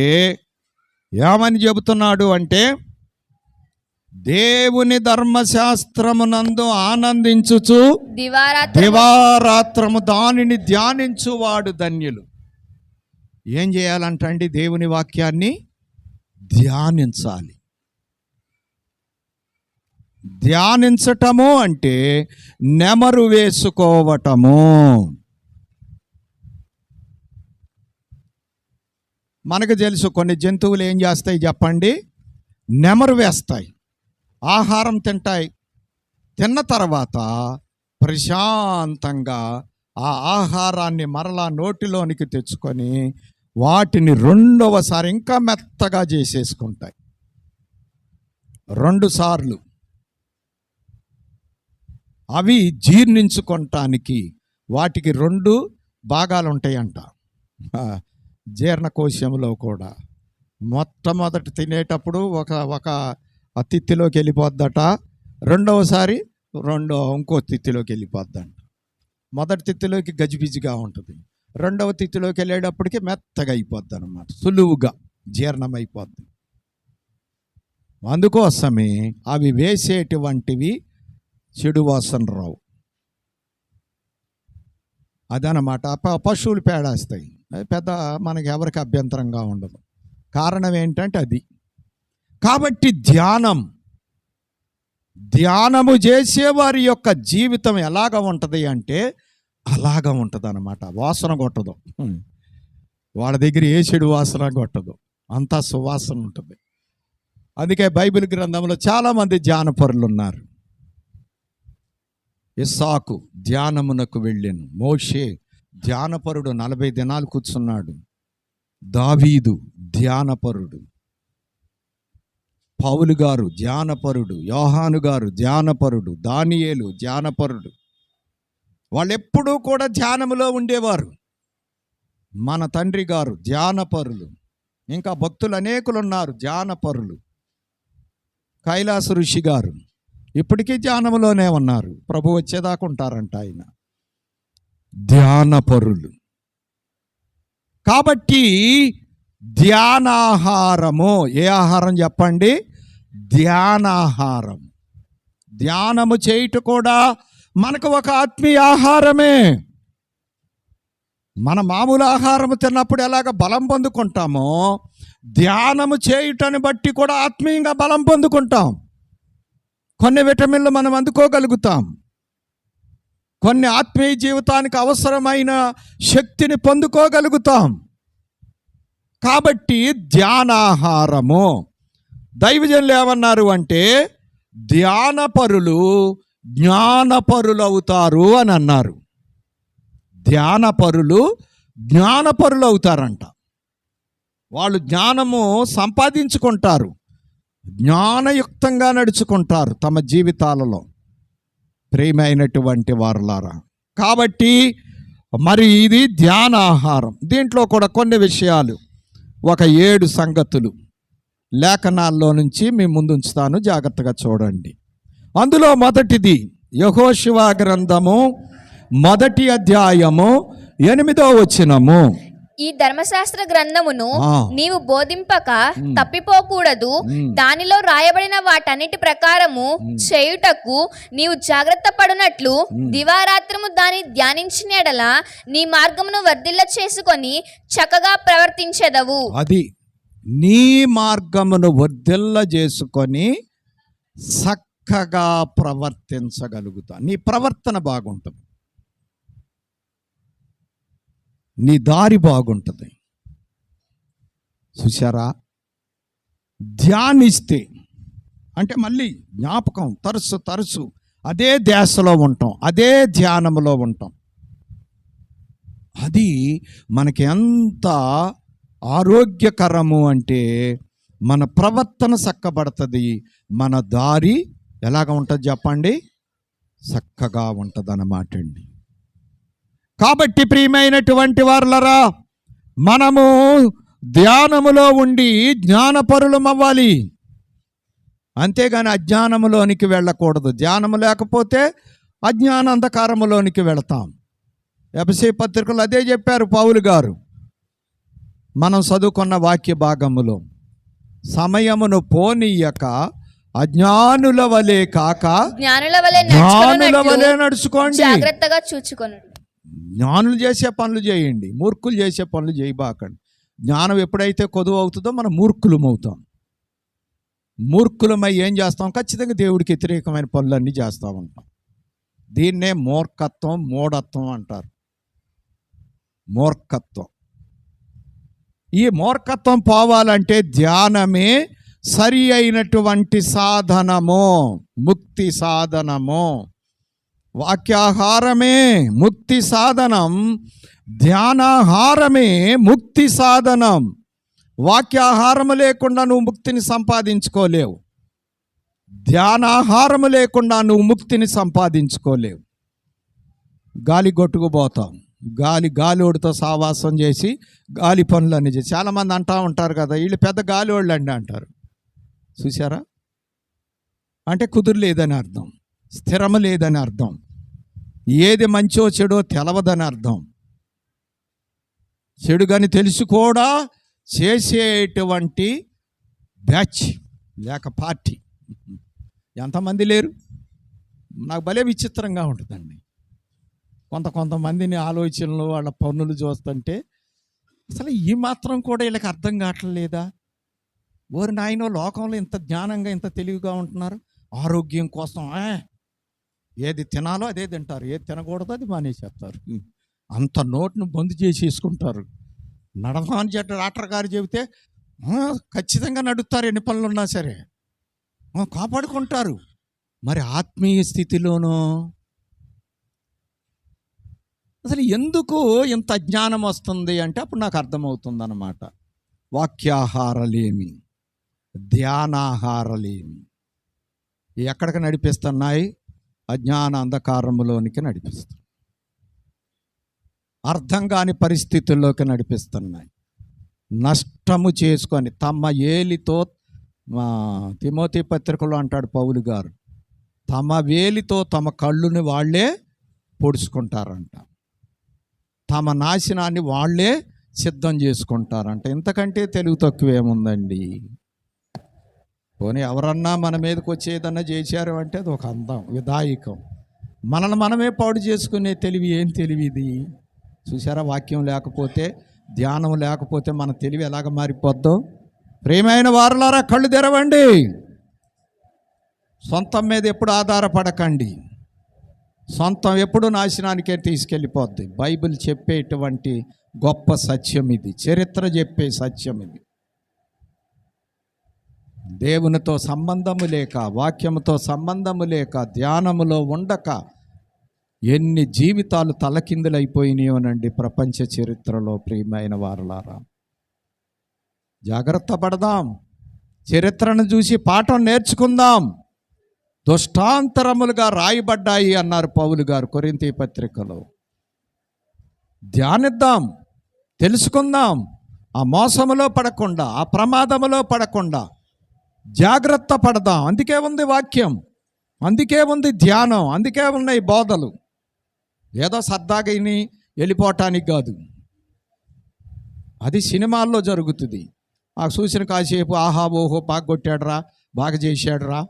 ఏమని చెబుతున్నాడు అంటే, దేవుని ధర్మశాస్త్రమునందు ఆనందించుచు దివారాత్రము దానిని ధ్యానించువాడు ధన్యులు. ఏం చేయాలంటండి? దేవుని వాక్యాన్ని ధ్యానించాలి. ధ్యానించటము అంటే నెమరు వేసుకోవటము. మనకు తెలుసు కొన్ని జంతువులు ఏం చేస్తాయి చెప్పండి, నెమరు వేస్తాయి, ఆహారం తింటాయి. తిన్న తర్వాత ప్రశాంతంగా ఆ ఆహారాన్ని మరలా నోటిలోనికి తెచ్చుకొని వాటిని రెండవసారి ఇంకా మెత్తగా చేసేసుకుంటాయి. 2 సార్లు అవి జీర్ణించుకోవటానికి వాటికి 2 భాగాలు ఉంటాయంట. జీర్ణకోశంలో కూడా మొట్టమొదటి తినేటప్పుడు ఒక తిత్తిలోకి వెళ్ళిపోద్దట, రెండవసారి ఇంకో తిత్తిలోకి వెళ్ళిపోద్దంట. మొదటి తిత్తిలోకి గజిబిజిగా ఉంటుంది, రెండవ తిత్తిలోకి వెళ్ళేటప్పటికి మెత్తగా అయిపోద్ది అనమాట, సులువుగా జీర్ణమైపోద్ది. అందుకోసమే అవి వేసేటువంటివి చెడు వాసన రావు. అదనమాట. పశువులు పేడేస్తాయి, పెద్ద మనకి ఎవరికి అభ్యంతరంగా ఉండదు. కారణం ఏంటంటే అది. కాబట్టి ధ్యానము చేసేవారి యొక్క జీవితం ఎలాగ ఉంటుంది అంటే అలాగ ఉంటుంది అన్నమాట. వాసన కొట్టదు, వాళ్ళ దగ్గర ఏ చెడు వాసన కొట్టదు, అంతా సువాసన ఉంటుంది. అందుకే బైబిల్ గ్రంథంలో చాలామంది ధ్యానపరులు ఉన్నారు. ఇస్సాకు ధ్యానమునకు వెళ్ళాను, మోషే ధ్యానపరుడు 40 దినాలు కూర్చున్నాడు, దావీదు ధ్యానపరుడు, పౌలు గారు ధ్యానపరుడు, యోహాను గారు ధ్యానపరుడు, దానియేలు ధ్యానపరుడు. వాళ్ళు ఎప్పుడూ కూడా ధ్యానములో ఉండేవారు. మన తండ్రి గారు ధ్యానపరులు, ఇంకా భక్తులు అనేకులు ఉన్నారు ధ్యానపరులు. కైలాస ఋషి గారు ఇప్పటికీ ధ్యానములోనే ఉన్నారు, ప్రభు వచ్చేదాకా ఉంటారంట ఆయన. ధ్యానపరులు. కాబట్టి ధ్యానాహారము, ఏ ఆహారం చెప్పండి? ధ్యానాహారం. ధ్యానము చేయుట కూడా మనకు ఒక ఆత్మీయ ఆహారమే. మన మామూలు ఆహారము తిన్నప్పుడు ఎలాగ బలం పొందుకుంటామో, ధ్యానము చేయుటని బట్టి కూడా ఆత్మీయంగా బలం పొందుకుంటాం. కొన్ని విటమిన్లు మనం అందుకోగలుగుతాం, కొన్ని ఆత్మీయ జీవితానికి అవసరమైన శక్తిని పొందుకోగలుగుతాం. కాబట్టి ధ్యానాహారము. దైవజనులు ఏమన్నారు అంటే ధ్యానపరులు జ్ఞానపరులు అవుతారు అని అన్నారు. ధ్యానపరులు జ్ఞానపరులు అవుతారంట. వాళ్ళు జ్ఞానము సంపాదించుకుంటారు, జ్ఞానయుక్తంగా నడుచుకుంటారు తమ జీవితాలలో. ప్రియమైనటువంటి వారులారా, కాబట్టి మరి ఇది ధ్యానాహారం. దీంట్లో కూడా కొన్ని విషయాలు, ఒక 7 సంగతులు లేఖనాల్లో నుంచి మీ ముందు ఉంచుతాను, జాగ్రత్తగా చూడండి. అందులో మొదటిది యెహోషువ గ్రంథము 1వ అధ్యాయము 8వ వచనము. ఈ ధర్మశాస్త్ర గ్రంథమును నీవు బోధింపక తప్పిపోకూడదు, దానిలో రాయబడిన వాటన్నిటి ప్రకారము చేయుటకు నీవు జాగ్రత్త పడునట్లు దివారాత్రము దాన్ని ధ్యానించిన యెడల నీ మార్గమును వర్ధిల్ల చేసుకొని చక్కగా ప్రవర్తించెదవు. అది నీ మార్గమును వర్ధిల్ల చేసుకొని చక్కగా ప్రవర్తించగలుగుతా. నీ ప్రవర్తన బాగుంటుంది, నీ దారి బాగుంటుంది. చూసారా? ధ్యానిస్తే అంటే మళ్ళీ జ్ఞాపకం, తరచు అదే ధ్యాసలో ఉంటాం, అదే ధ్యానంలో ఉంటాం. అది మనకి ఎంత ఆరోగ్యకరము అంటే మన ప్రవర్తన చక్కబడుతుంది, మన దారి ఎలాగ ఉంటుంది చెప్పండి? చక్కగా ఉంటుంది అన్నమాట అండి. కాబట్టి ప్రియమైనటువంటి వారులరా, మనము ధ్యానములో ఉండి జ్ఞానపరులం అవ్వాలి, అంతేగాని అజ్ఞానములోనికి వెళ్ళకూడదు. ధ్యానము లేకపోతే అజ్ఞాన అంధకారములోనికి వెళతాం. ఎఫెసీ పత్రికలు అదే చెప్పారు పౌలు గారు. మనం చదువుకున్న వాక్య భాగములో సమయమును పోనీయక అజ్ఞానుల వలె కాక జ్ఞానుల వలె నడుచుకోండి, జాగ్రత్తగా చూచుకొనుడి. జ్ఞానులు చేసే పనులు చేయండి, మూర్ఖులు చేసే పనులు చేయబాకండి. జ్ఞానం ఎప్పుడైతే కొదువు అవుతుందో మనం మూర్ఖులం అవుతాం. మూర్ఖులమై ఏం చేస్తాం? ఖచ్చితంగా దేవుడికి వ్యతిరేకమైన పనులన్నీ చేస్తూ ఉంటాం. దీన్నే మూర్ఖత్వం, మూఢత్వం అంటారు. మూర్ఖత్వం. ఈ మూర్ఖత్వం పోవాలంటే ధ్యానమే సరి అయినటువంటి సాధనము, ముక్తి సాధనము. వాక్యాహారమే ముక్తి సాధనం, ధ్యానాహారమే ముక్తి సాధనం. వాక్యాహారము లేకుండా నువ్వు ముక్తిని సంపాదించుకోలేవు. ధ్యానాహారము లేకుండా నువ్వు ముక్తిని సంపాదించుకోలేవు. గాలి కొట్టుకుపోతావు. గాలిోడితో సావాసం చేసి గాలి పనులన్నీ చేసి చాలామంది అంటూ ఉంటారు కదా, వీళ్ళు పెద్ద గాలిోళ్ళు అండి అంటారు. చూసారా? అంటే కుదురులేదని అర్థం, స్థిరము లేదని అర్థం, ఏది మంచో చెడో తెలవదని అర్థం. చెడు కానీ తెలిసి కూడా చేసేటువంటి బ్యాచ్ లేక పార్టీ ఎంతమంది లేరు? నాకు భలే విచిత్రంగా ఉంటుందండి. కొంతమందిని ఆలోచనలు, వాళ్ళ పనులు చూస్తుంటే అసలు ఈ మాత్రం కూడా వీళ్ళకి అర్థం కావట్లేదా? ఓరి నాయనో, లోకంలో ఇంత జ్ఞానంగా ఇంత తెలివిగా ఉంటున్నారు. ఆరోగ్యం కోసం ఏది తినాలో అదే తింటారు, ఏది తినకూడదో అది మానేసేస్తారు. అంత నోటును బంద్ చేసేసుకుంటారు. నడవని డాక్టర్ గారు చెబితే ఖచ్చితంగా నడుస్తారు, ఎన్ని పనులు ఉన్నా సరే కాపాడుకుంటారు. మరి ఆత్మీయ స్థితిలోనూ అసలు ఎందుకు ఇంత అజ్ఞానం వస్తుంది అంటే అప్పుడు నాకు అర్థమవుతుంది అన్నమాట. వాక్యాహారలేమి, ధ్యానాహారలేమి ఎక్కడికి నడిపిస్తున్నాయి? అజ్ఞాన అంధకారములోనికి నడిపిస్తున్నాయి, అర్థం కాని పరిస్థితుల్లోకి నడిపిస్తున్నాయి. నష్టము చేసుకొని తమ ఏలితో, తిమోతి పత్రికలో అంటాడు పౌలు గారు, తమ వేలితో తమ కళ్ళుని వాళ్ళే పొడుచుకుంటారంట, తమ నాశనాన్ని వాళ్ళే సిద్ధం చేసుకుంటారంట. ఇంతకంటే తెలుగు తక్కువ ఏముందండి? పోనీ ఎవరన్నా మన మీదకి వచ్చేదన్నా చేశారు అంటే అది ఒక అందం, విధాయకం. మనల్ని మనమే పాడు చేసుకునే తెలివి ఏం తెలివి ఇది? చూసారా? వాక్యం లేకపోతే, ధ్యానం లేకపోతే మన తెలివి ఎలాగ మారిపోద్దో. ప్రియమైన వారలారా, కళ్ళు తెరవండి. సొంతం మీద ఎప్పుడు ఆధారపడకండి. సొంతం ఎప్పుడు నాశనానికే తీసుకెళ్ళిపోద్ది. బైబిల్ చెప్పేటువంటి గొప్ప సత్యం ఇది, చరిత్ర చెప్పే సత్యం ఇది. దేవునితో సంబంధము లేక, వాక్యముతో సంబంధము లేక, ధ్యానములో ఉండక ఎన్ని జీవితాలు తలకిందులైపోయినాయోనండి ప్రపంచ చరిత్రలో. ప్రియమైన వారలారా, జాగ్రత్త పడదాం. చరిత్రను చూసి పాఠం నేర్చుకుందాం. దుష్టాంతరములుగా రాయబడ్డాయి అన్నారు పౌలు గారు కొరింథీ పత్రికలో. ధ్యానిద్దాం, తెలుసుకుందాం. ఆ మోసములో పడకుండా, ఆ ప్రమాదములో పడకుండా జాగ్రత్త పడదాం. అందుకే ఉంది వాక్యం, అందుకే ఉంది ధ్యానం, అందుకే ఉన్నాయి బోధలు. ఏదో సరదాగని వెళ్ళిపోవటానికి కాదు. అది సినిమాల్లో జరుగుతుంది. ఆ చూసిన కాసేపు ఆహా ఓహో బాగా కొట్టాడురా, బాగా చేశాడురా,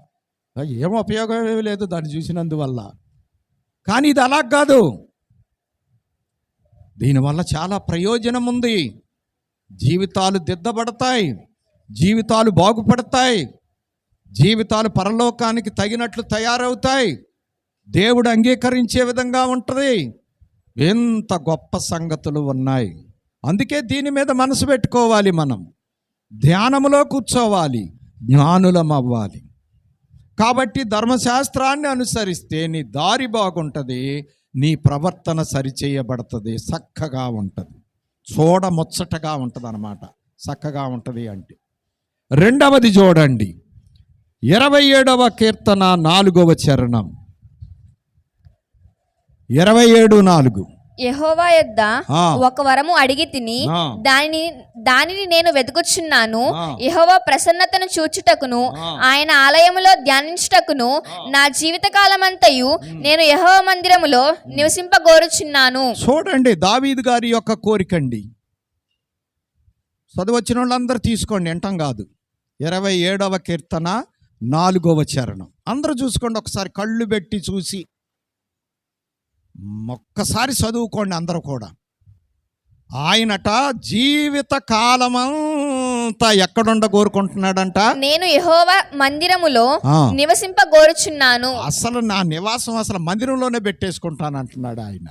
ఏం ఉపయోగం ఏమీ లేదు దాన్ని చూసినందువల్ల. కానీ ఇది అలా కాదు. దీనివల్ల చాలా ప్రయోజనం ఉంది. జీవితాలు దిద్దబడతాయి, జీవితాలు బాగుపడతాయి, జీవితాలు పరలోకానికి తగినట్లు తయారవుతాయి, దేవుడు అంగీకరించే విధంగా ఉంటుంది. ఎంత గొప్ప సంగతులు ఉన్నాయి. అందుకే దీని మీద మనసు పెట్టుకోవాలి. మనం ధ్యానములో కూర్చోవాలి, జ్ఞానులం అవ్వాలి. కాబట్టి ధర్మశాస్త్రాన్ని అనుసరిస్తే నీ దారి బాగుంటుంది, నీ ప్రవర్తన సరిచేయబడుతుంది, చక్కగా ఉంటుంది, చూడముచ్చటగా ఉంటుంది అన్నమాట. చక్కగా ఉంటుంది అంటే రెండవది చూడండి, 27వ కీర్తన 4వ చరణం, 27:4. యెహోవా యొద్ద ఒక వరము అడిగి తిని దానిని నేను వెతుకుచున్నాను. యెహోవా ప్రసన్నతను చూచుటకును, ఆయన ఆలయములో ధ్యానించుటకును నా జీవిత కాలమంతయు నేను యెహోవా మందిరములో నివసింపగోరుచున్నాను. చూడండి, దావీదు గారి యొక్క కోరికండి. చదువచ్చిన వాళ్ళందరూ తీసుకోండి, వింటాం కాదు. 27వ కీర్తన 4వ చరణం అందరూ చూసుకోండి. ఒకసారి కళ్ళు పెట్టి చూసి ఒక్కసారి చదువుకోండి అందరూ కూడా. ఆయనట జీవిత కాలమంతయు అంతా ఎక్కడుండ కోరుకుంటున్నాడంట? నేను యెహోవా మందిరములో ఆ. నివసింపగోరుచున్నాను. అసలు నా నివాసం అసలు మందిరంలోనే పెట్టేసుకుంటాను అంటున్నాడు ఆయన.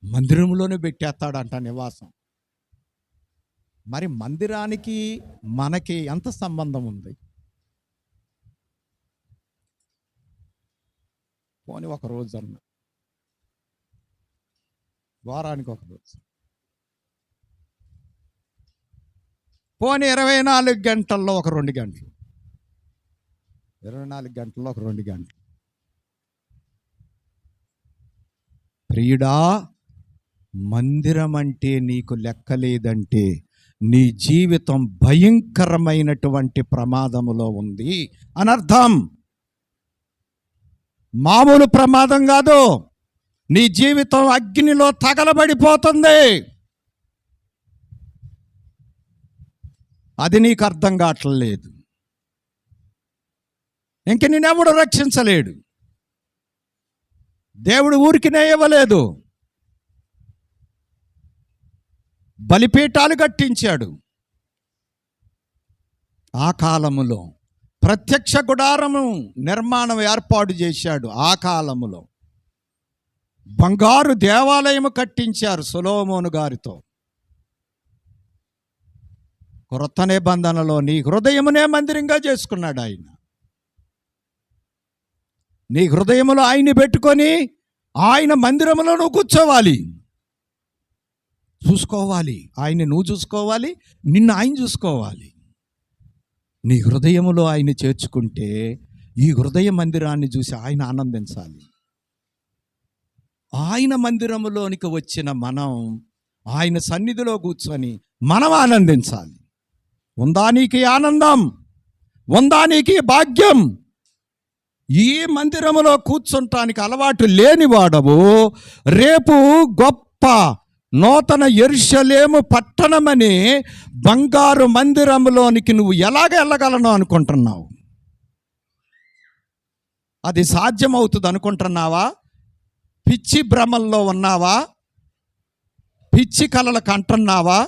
మందిరంలోనే పెట్టేస్తాడంట నివాసం. మరి మందిరానికి మనకి ఎంత సంబంధం ఉంది? పోనీ ఒక రోజు అన్న, వారానికి ఒక రోజు, పోనీ 24 గంటల్లో ఒక 2 గంటలు, 24 గంటల్లో ఒక 2 గంటలు. ప్రియుడా, మందిరం అంటే నీకు లెక్కలేదంటే నీ జీవితం భయంకరమైనటువంటి ప్రమాదములో ఉంది అని అర్థం. మామూలు ప్రమాదం కాదు, నీ జీవితం అగ్నిలో తగలబడిపోతుంది. అది నీకు అర్థం కావట్లేదు. ఇంక నేనెవడు రక్షించలేడు. దేవుడు ఊరికినే ఇవ్వలేదు, బలిపీఠాలు కట్టించాడు. ఆ కాలములో ప్రత్యక్ష గుడారము నిర్మాణం ఏర్పాటు చేశాడు. ఆ కాలములో బంగారు దేవాలయము కట్టించారు సొలొమోను గారితో. క్రొత్త నిబంధనలో నీ హృదయమునే మందిరంగా చేసుకున్నాడు ఆయన. నీ హృదయములో ఆయన్ని పెట్టుకొని ఆయన మందిరములో నువ్వు కూర్చోవాలి, చూసుకోవాలి. ఆయన్ని నువ్వు చూసుకోవాలి, నిన్ను ఆయన చూసుకోవాలి. నీ హృదయములో ఆయన చేర్చుకుంటే ఈ హృదయ మందిరాన్ని చూసి ఆయన ఆనందించాలి. ఆయన మందిరములోనికి వచ్చిన మనం ఆయన సన్నిధిలో కూర్చొని మనం ఆనందించాలి. ఉందా నీకు ఆనందం? ఉందా నీకు భాగ్యం? ఈ మందిరములో కూర్చుంటానికి అలవాటు లేనివాడవు రేపు గొప్ప నూతన యెరూషలేము పట్టణమని బంగారు మందిరములోనికి నువ్వు ఎలాగ వెళ్ళగలను అనుకుంటున్నావు? అది సాధ్యమవుతుంది అనుకుంటున్నావా? పిచ్చి భ్రమల్లో ఉన్నావా? పిచ్చి కలలకు అంటున్నావా?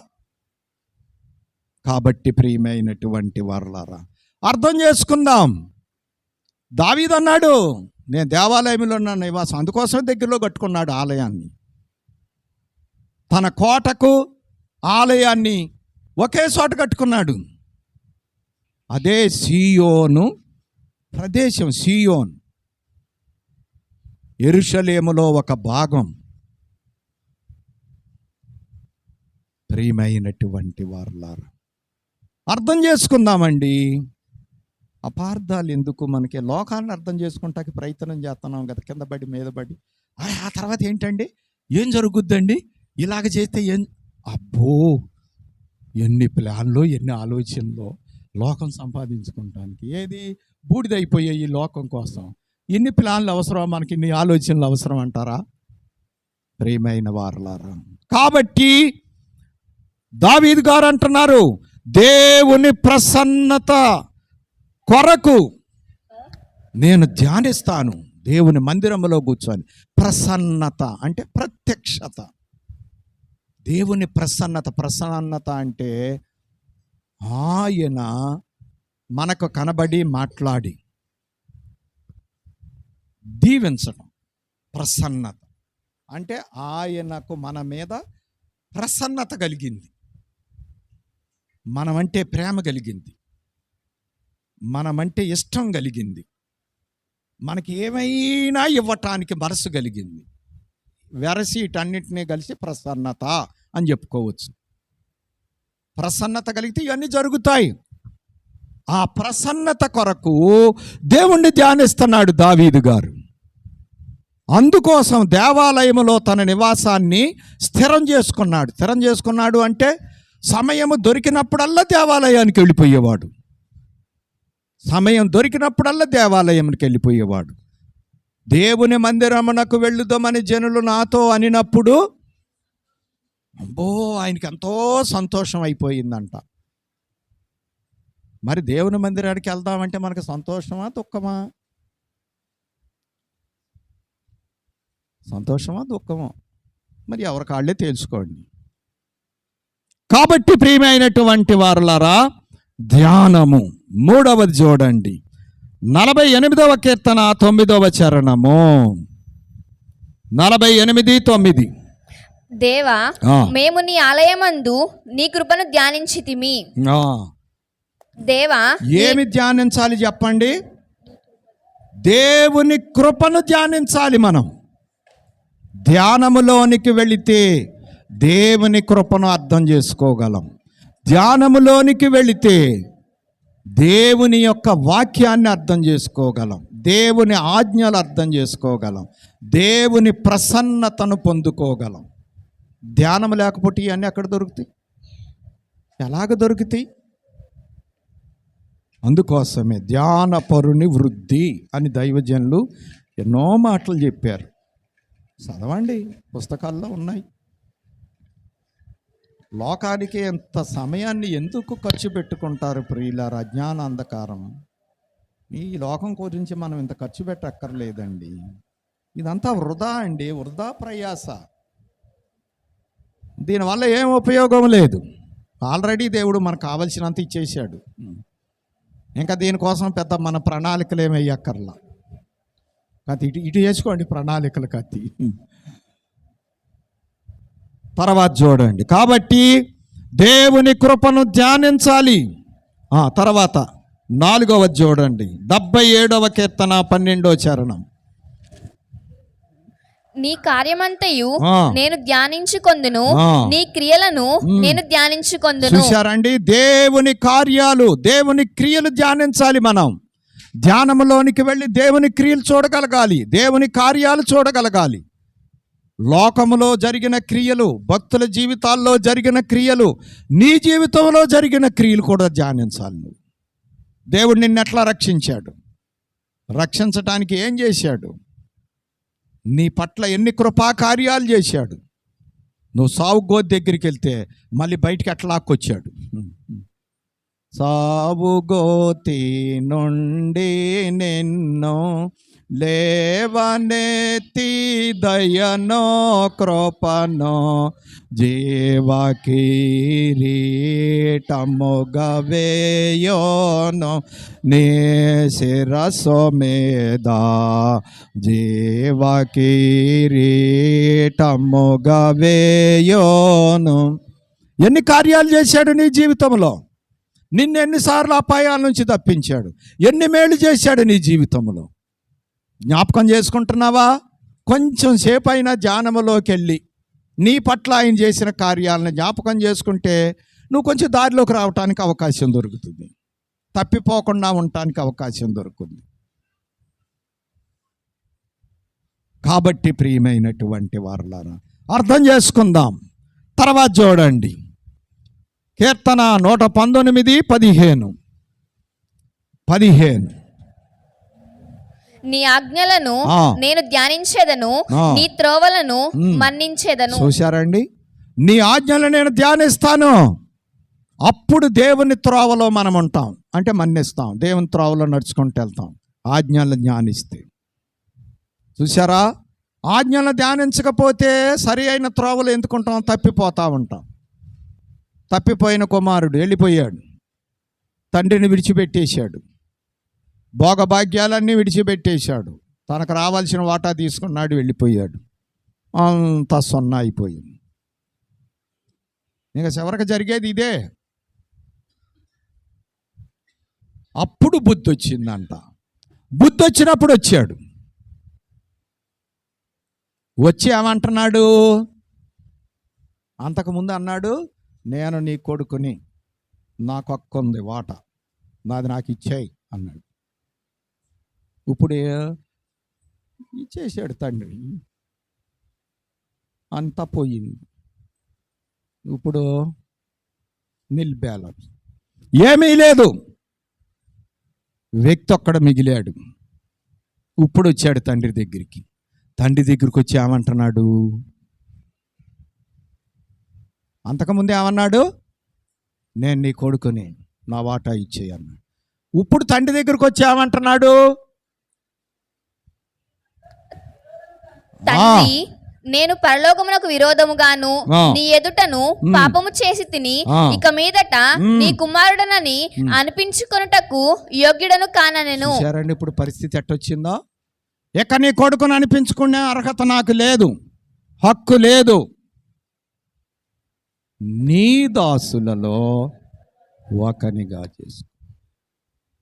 కాబట్టి ప్రియమైనటువంటి వారలారా, అర్థం చేసుకుందాం. దావీదు అన్నాడు, నేను దేవాలయంలో ఉన్న నివాసం. అందుకోసమే దగ్గరలో కట్టుకున్నాడు ఆలయాన్ని. తన కోటకు ఆలయాన్ని ఒకే చోట కట్టుకున్నాడు. అదే సీయోను ప్రదేశం. సీయోన్ యెరూషలేములో ఒక భాగం. ప్రియమైనటువంటి వారలారా, అర్థం చేసుకుందామండి. అపార్థాలు ఎందుకు? మనకి లోకాన్ని అర్థం చేసుకుంటానికి ప్రయత్నం చేస్తున్నాం కదా, కింద పడి మీద పడి. ఆ తర్వాత ఏంటండి, ఏం జరుగుద్దండి, ఇలాగ చేస్తే ఏం? అబ్బో, ఎన్ని ప్లాన్లు, ఎన్ని ఆలోచనలు లోకం సంపాదించుకుంటానికి. ఏది బూడిదైపోయే ఈ లోకం కోసం ఎన్ని ప్లాన్లు అవసరం మనకి, ఇన్ని ఆలోచనలు అవసరం అంటారా? ప్రియమైన వారలారా, కాబట్టి దావీదు గారు అంటున్నారు, దేవుని ప్రసన్నత కొరకు నేను ధ్యానిస్తాను దేవుని మందిరంలో కూర్చొని. ప్రసన్నత అంటే ప్రత్యక్షత. దేవుని ప్రసన్నత. ప్రసన్నత అంటే ఆయన మనకు కనబడి మాట్లాడి దీవించడం. ప్రసన్నత అంటే ఆయనకు మన మీద ప్రసన్నత కలిగింది, మనమంటే ప్రేమ కలిగింది, మనమంటే ఇష్టం కలిగింది, మనకి ఏమైనా ఇవ్వటానికి మనసు కలిగింది. వెరసి వీటన్నిటినీ కలిసి ప్రసన్నత అని చెప్పుకోవచ్చు. ప్రసన్నత కలిగితే ఇవన్నీ జరుగుతాయి. ఆ ప్రసన్నత కొరకు దేవుణ్ణి ధ్యానిస్తున్నాడు దావీదు గారు. అందుకోసం దేవాలయములో తన నివాసాన్ని స్థిరం చేసుకున్నాడు. స్థిరం చేసుకున్నాడు అంటే సమయము దొరికినప్పుడల్లా దేవాలయానికి వెళ్ళిపోయేవాడు. సమయం దొరికినప్పుడల్లా దేవాలయానికి వెళ్ళిపోయేవాడు. దేవుని మందిరమునకు వెళ్ళుదామని జనులు నాతో అనినప్పుడు అబ్బో, ఆయనకి ఎంతో సంతోషం అయిపోయిందంట. మరి దేవుని మందిరానికి వెళ్దామంటే మనకు సంతోషమా దుఃఖమా? సంతోషమా దుఃఖమా? మరి ఎవరి కాళ్ళే తెలుసుకోండి. కాబట్టి ప్రియమైనటువంటి వారులారా, ధ్యానము. మూడవది చూడండి, 48వ కీర్తన 9వ చరణము. 48:9. దేవా, ఆ. మేము నీ ఆలయమందు నీ కృపను ధ్యానించితిమి. ఆ. దేవా, ఏమి ధ్యానించాలి చెప్పండి? దేవుని కృపను ధ్యానించాలి. మనం ధ్యానములోనికి వెళితే దేవుని కృపను అర్థం చేసుకోగలం. ధ్యానములోనికి వెళితే దేవుని యొక్క వాక్యాన్ని అర్థం చేసుకోగలం, దేవుని ఆజ్ఞలు అర్థం చేసుకోగలం, దేవుని ప్రసన్నతను పొందుకోగలం. ధ్యానం లేకపోతే ఇవన్నీ ఎక్కడ దొరుకుతాయి? ఎలాగ దొరుకుతాయి? అందుకోసమే ధ్యానపరుని వృద్ధి అని దైవజనులు ఎన్నో మాటలు చెప్పారు. చదవండి, పుస్తకాల్లో ఉన్నాయి. లోకానికి ఎంత సమయాన్ని ఎందుకు ఖర్చు పెట్టుకుంటారు ప్రియులారా? అజ్ఞాన అంధకారం. ఈ లోకం గురించి మనం ఇంత ఖర్చు పెట్టక్కర్లేదండి. ఇదంతా వృధా అండి, వృధా ప్రయాస. దీనివల్ల ఏం ఉపయోగం లేదు. ఆల్రెడీ దేవుడు మనకు కావలసినంత ఇచ్చేసాడు. ఇంకా దీనికోసం పెద్ద మన ప్రణాళికలు ఏమి వేయక్కర్లా. కత్తి ఇటు వేసుకోండి, ప్రణాళికలు కత్తి. తర్వాత చూడండి, కాబట్టి దేవుని కృపను ధ్యానించాలి. తర్వాత 4వది చూడండి, 77వ కీర్తన 12వ చరణం. నీ కార్యమంతయు ఆ. నేను ధ్యానించుకొందును, ఆ. నీ క్రియలను నేను ధ్యానించుకొందును. చూశారండి, దేవుని కార్యాలు, దేవుని క్రియలు ధ్యానించాలి. మనం ధ్యానంలోనికి వెళ్ళి దేవుని క్రియలు చూడగలగాలి, దేవుని కార్యాలు చూడగలగాలి. లోకములో జరిగిన క్రియలు, భక్తుల జీవితాల్లో జరిగిన క్రియలు, నీ జీవితంలో జరిగిన క్రియలు కూడా ధ్యానించాలి. నువ్వు దేవుడు నిన్ను ఎట్లా రక్షించాడు, రక్షించటానికి ఏం చేశాడు, నీ పట్ల ఎన్ని కృపా కార్యాలు చేశాడు. నువ్వు సావు గోతి దగ్గరికి వెళ్తే మళ్ళీ బయటికి ఎట్లా లాక్కొచ్చాడు. సావు గోతి నుండి నిన్ను లేవనెత్తి దయనో కృపనో జీవకిరీటముగవేయోను నీ శిరస్సు మీద జీవకిరీటముగవేయోను. ఎన్ని కార్యాలు చేశాడు నీ జీవితంలో? నిన్ను ఎన్నిసార్లు అపాయాల నుంచి తప్పించాడు, ఎన్ని మేలు చేశాడు నీ జీవితంలో. జ్ఞాపకం చేసుకుంటున్నావా? కొంచెం సేపు అయినా ధ్యానములోకి వెళ్ళి నీ పట్ల ఆయన చేసిన కార్యాలను జ్ఞాపకం చేసుకుంటే నువ్వు కొంచెం దారిలోకి రావటానికి అవకాశం దొరుకుతుంది, తప్పిపోకుండా ఉండటానికి అవకాశం దొరుకుతుంది. కాబట్టి ప్రియమైనటువంటి వారులారా, అర్థం చేసుకుందాం. తర్వాత చూడండి, కీర్తన 119:15. నీ ఆజ్ఞలను ఆ. నేను ధ్యానించేదను, ఆ. నీ త్రోవలను మన్నించేదను. చూశారండి, నీ ఆజ్ఞలు నేను ధ్యానిస్తాను. అప్పుడు దేవుని త్రోవలో మనం ఉంటాం, అంటే మన్నిస్తాం, దేవుని త్రోవలో నడుచుకుంటూ వెళ్తాం ఆజ్ఞలను ధ్యానిస్తే. చూసారా, ఆజ్ఞలను ధ్యానించకపోతే సరి అయిన త్రోవలు ఎందుకుంటాం? తప్పిపోతూ ఉంటాం. తప్పిపోయిన కుమారుడు వెళ్ళిపోయాడు, తండ్రిని విడిచిపెట్టేశాడు, భోగభాగ్యాలన్నీ విడిచిపెట్టేశాడు, తనకు రావాల్సిన వాటా తీసుకున్నాడు, వెళ్ళిపోయాడు. అంతా సున్నా అయిపోయింది. ఇంకా చివరికి జరిగేది ఇదే. అప్పుడు బుద్ధి వచ్చిందంట. బుద్ధి వచ్చినప్పుడు వచ్చాడు, వచ్చి ఏమంటున్నాడు? అంతకుముందు అన్నాడు, నేను నీ కొడుకుని, నాకు హక్కు ఉంది, వాట నాది నాకు ఇచ్చేయి అన్నాడు. ఇప్పుడు ఇచ్చేసాడు తండ్రి, అంతా పోయింది. ఇప్పుడు నిల్ బ్యాలెన్స్, ఏమీ లేదు, వ్యక్తి ఒక్కడ మిగిలాడు. ఇప్పుడు వచ్చాడు తండ్రి దగ్గరికి. తండ్రి దగ్గరికి వచ్చి ఏమంటున్నాడు? అంతకుముందు ఏమన్నాడు? నేను నీ కొడుకుని, నా వాటా ఇచ్చేయి అన్నాడు. ఇప్పుడు తండ్రి దగ్గరికి వచ్చి ఏమంటున్నాడు? తండ్రి, నేను పరలోకమునకు విరోధముగాను ఆ. నీ ఎదుటను పాపము చేసి తిని ఆ. ఇక మీదట నీ కుమారుడనని అనిపించుకొనుటకు యోగ్యుడను కాననెను. చూశారండి ఇప్పుడు పరిస్థితి ఎట్టొచ్చిందో? ఇక నీ కొడుకుని అనిపించుకునే అర్హత నాకు లేదు, హక్కు లేదు. నీ దాసులలో ఒకనిగా చేసుకో.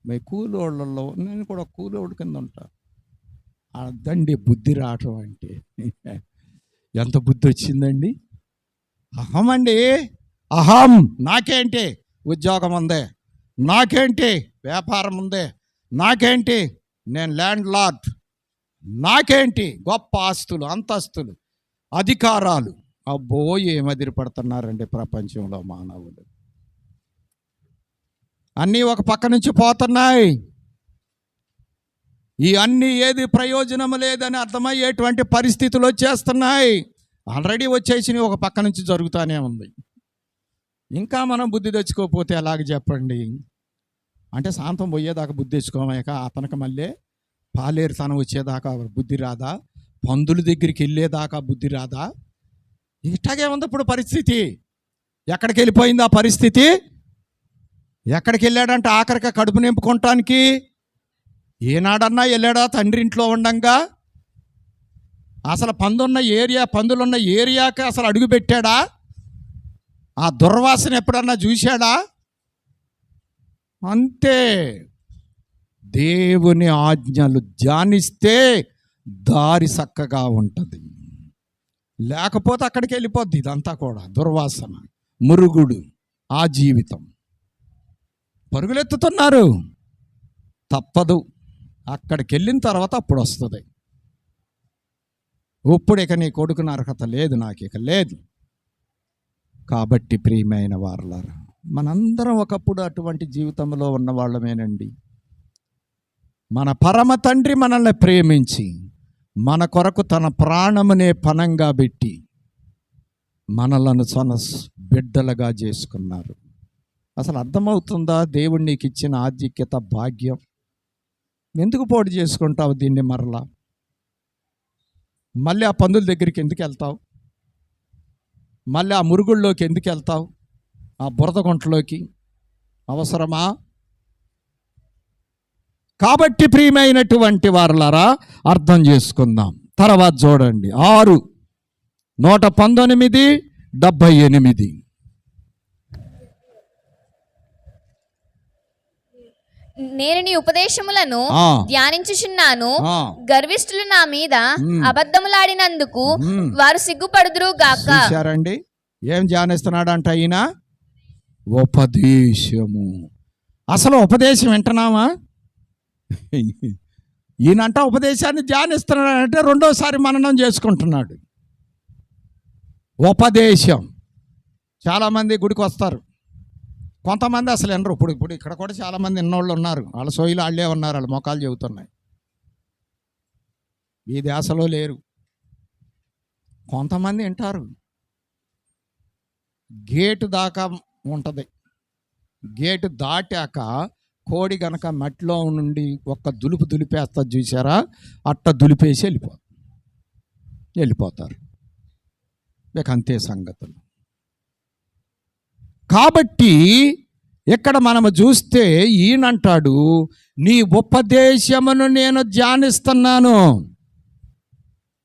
మీ కూలోళ్ళలో నేను కూడా కూలోడు కింద ఉంటా. అదండి బుద్ధి రావటం అంటే. ఎంత బుద్ధి వచ్చిందండి. అహం అండి, అహం. నాకేంటి ఉద్యోగం ఉందే, నాకేంటి వ్యాపారం ఉందే, నాకేంటి నేను ల్యాండ్ లార్డ్, నాకేంటి గొప్ప ఆస్తులు, అంతస్తులు, అధికారాలు. అబ్బో ఏం అదిరిపడుతున్నారండి ప్రపంచంలో మానవులు. అన్నీ ఒక పక్క నుంచి పోతున్నాయి. ఈ అన్నీ ఏది ప్రయోజనం లేదని అర్థమయ్యేటువంటి పరిస్థితులు వచ్చేస్తున్నాయి. ఆల్రెడీ వచ్చేసి ఒక పక్క నుంచి జరుగుతూనే ఉంది. ఇంకా మనం బుద్ధి తెచ్చుకోకపోతే ఎలాగ చెప్పండి? అంటే శాంతం పోయేదాకా బుద్ధి తెచ్చుకోమాక అతనికి మళ్ళీ పాలేరుతనం వచ్చేదాకా బుద్ధి రాదా? పందుల దగ్గరికి వెళ్ళేదాకా బుద్ధి రాదా? ఇట్లాగే ఉంది ఇప్పుడు పరిస్థితి. ఎక్కడికి వెళ్ళిపోయింది ఆ పరిస్థితి? ఎక్కడికి వెళ్ళాడంటే ఆఖరికి కడుపు నింపుకోవటానికి ఏనాడన్నా వెళ్ళాడా తండ్రి ఇంట్లో ఉండంగా? అసలు పందులున్న ఏరియాకి అసలు అడుగు పెట్టాడా? ఆ దుర్వాసన ఎప్పుడన్నా చూశాడా? అంతే. దేవుని ఆజ్ఞలు ధ్యానిస్తే దారి చక్కగా ఉంటుంది, లేకపోతే అక్కడికి వెళ్ళిపోద్ది. ఇదంతా కూడా దుర్వాసన, మురుగుడు, ఆ జీవితం. పరుగులెత్తుతున్నారు, తప్పదు. అక్కడికి వెళ్ళిన తర్వాత అప్పుడు వస్తుంది. ఇప్పుడు ఇక నీ కొడుకుని అర్హత లేదు, నాకు ఇక లేదు. కాబట్టి ప్రియమైన వారలారా, మనందరం ఒకప్పుడు అటువంటి జీవితంలో ఉన్న వాళ్ళమేనండి. మన పరమ తండ్రి మనల్ని ప్రేమించి మన కొరకు తన ప్రాణమునే పణంగా పెట్టి మనలను తన బిడ్డలుగా చేసుకున్నారు. అసలు అర్థమవుతుందా దేవుడు నీకు ఇచ్చిన ఆధిక్యత, భాగ్యం? ఎందుకు పోటీ చేసుకుంటావు దీన్ని? మరలా మళ్ళీ ఆ పందుల దగ్గరికి ఎందుకు వెళ్తావు? మళ్ళీ ఆ మురుగుళ్ళలోకి ఎందుకు వెళ్తావు? ఆ బురద గుంటలోకి అవసరమా? కాబట్టి ప్రియమైనటువంటి వారలారా, అర్థం చేసుకుందాం. తర్వాత చూడండి 6:119-78. నేను నీ ఉపదేశములను ఆ. ధ్యానించుచున్నాను. ఆ. గర్విష్ఠులు నా మీద అబద్ధములాడినందుకు వారు సిగ్గుపడుదురు గాక. చూశారండి ఏం ధ్యానిస్తున్నాడంట ఈయన? ఉపదేశము. అసలు ఉపదేశం వింటున్నామా? ఈయనంట ఉపదేశాన్ని ధ్యానిస్తున్నాడంటే రెండోసారి మననం చేసుకుంటున్నాడు. ఉపదేశం. చాలామంది గుడికి వస్తారు, కొంతమంది అసలు వినరు. ఇప్పుడు ఇక్కడ కూడా చాలామంది విన్నోళ్ళు ఉన్నారు. వాళ్ళ సోయిలు వాళ్ళే ఉన్నారు, వాళ్ళ మొఖాలు చెబుతున్నాయి. ఈ దేశంలో లేరు. కొంతమంది వింటారు. గేటు దాకా ఉంటుంది. గేటు దాటాక కోడి గనక మట్టిలో నుండి ఒక్క దులుపు దులిపేస్తారు చూసారా? అట్ట దులిపేసి వెళ్ళిపోతారు. ఇక అంతే సంగతులు. కాబట్టి ఇక్కడ మనము చూస్తే ఈయనంటాడు, నీ ఉపదేశమును నేను ధ్యానిస్తున్నాను.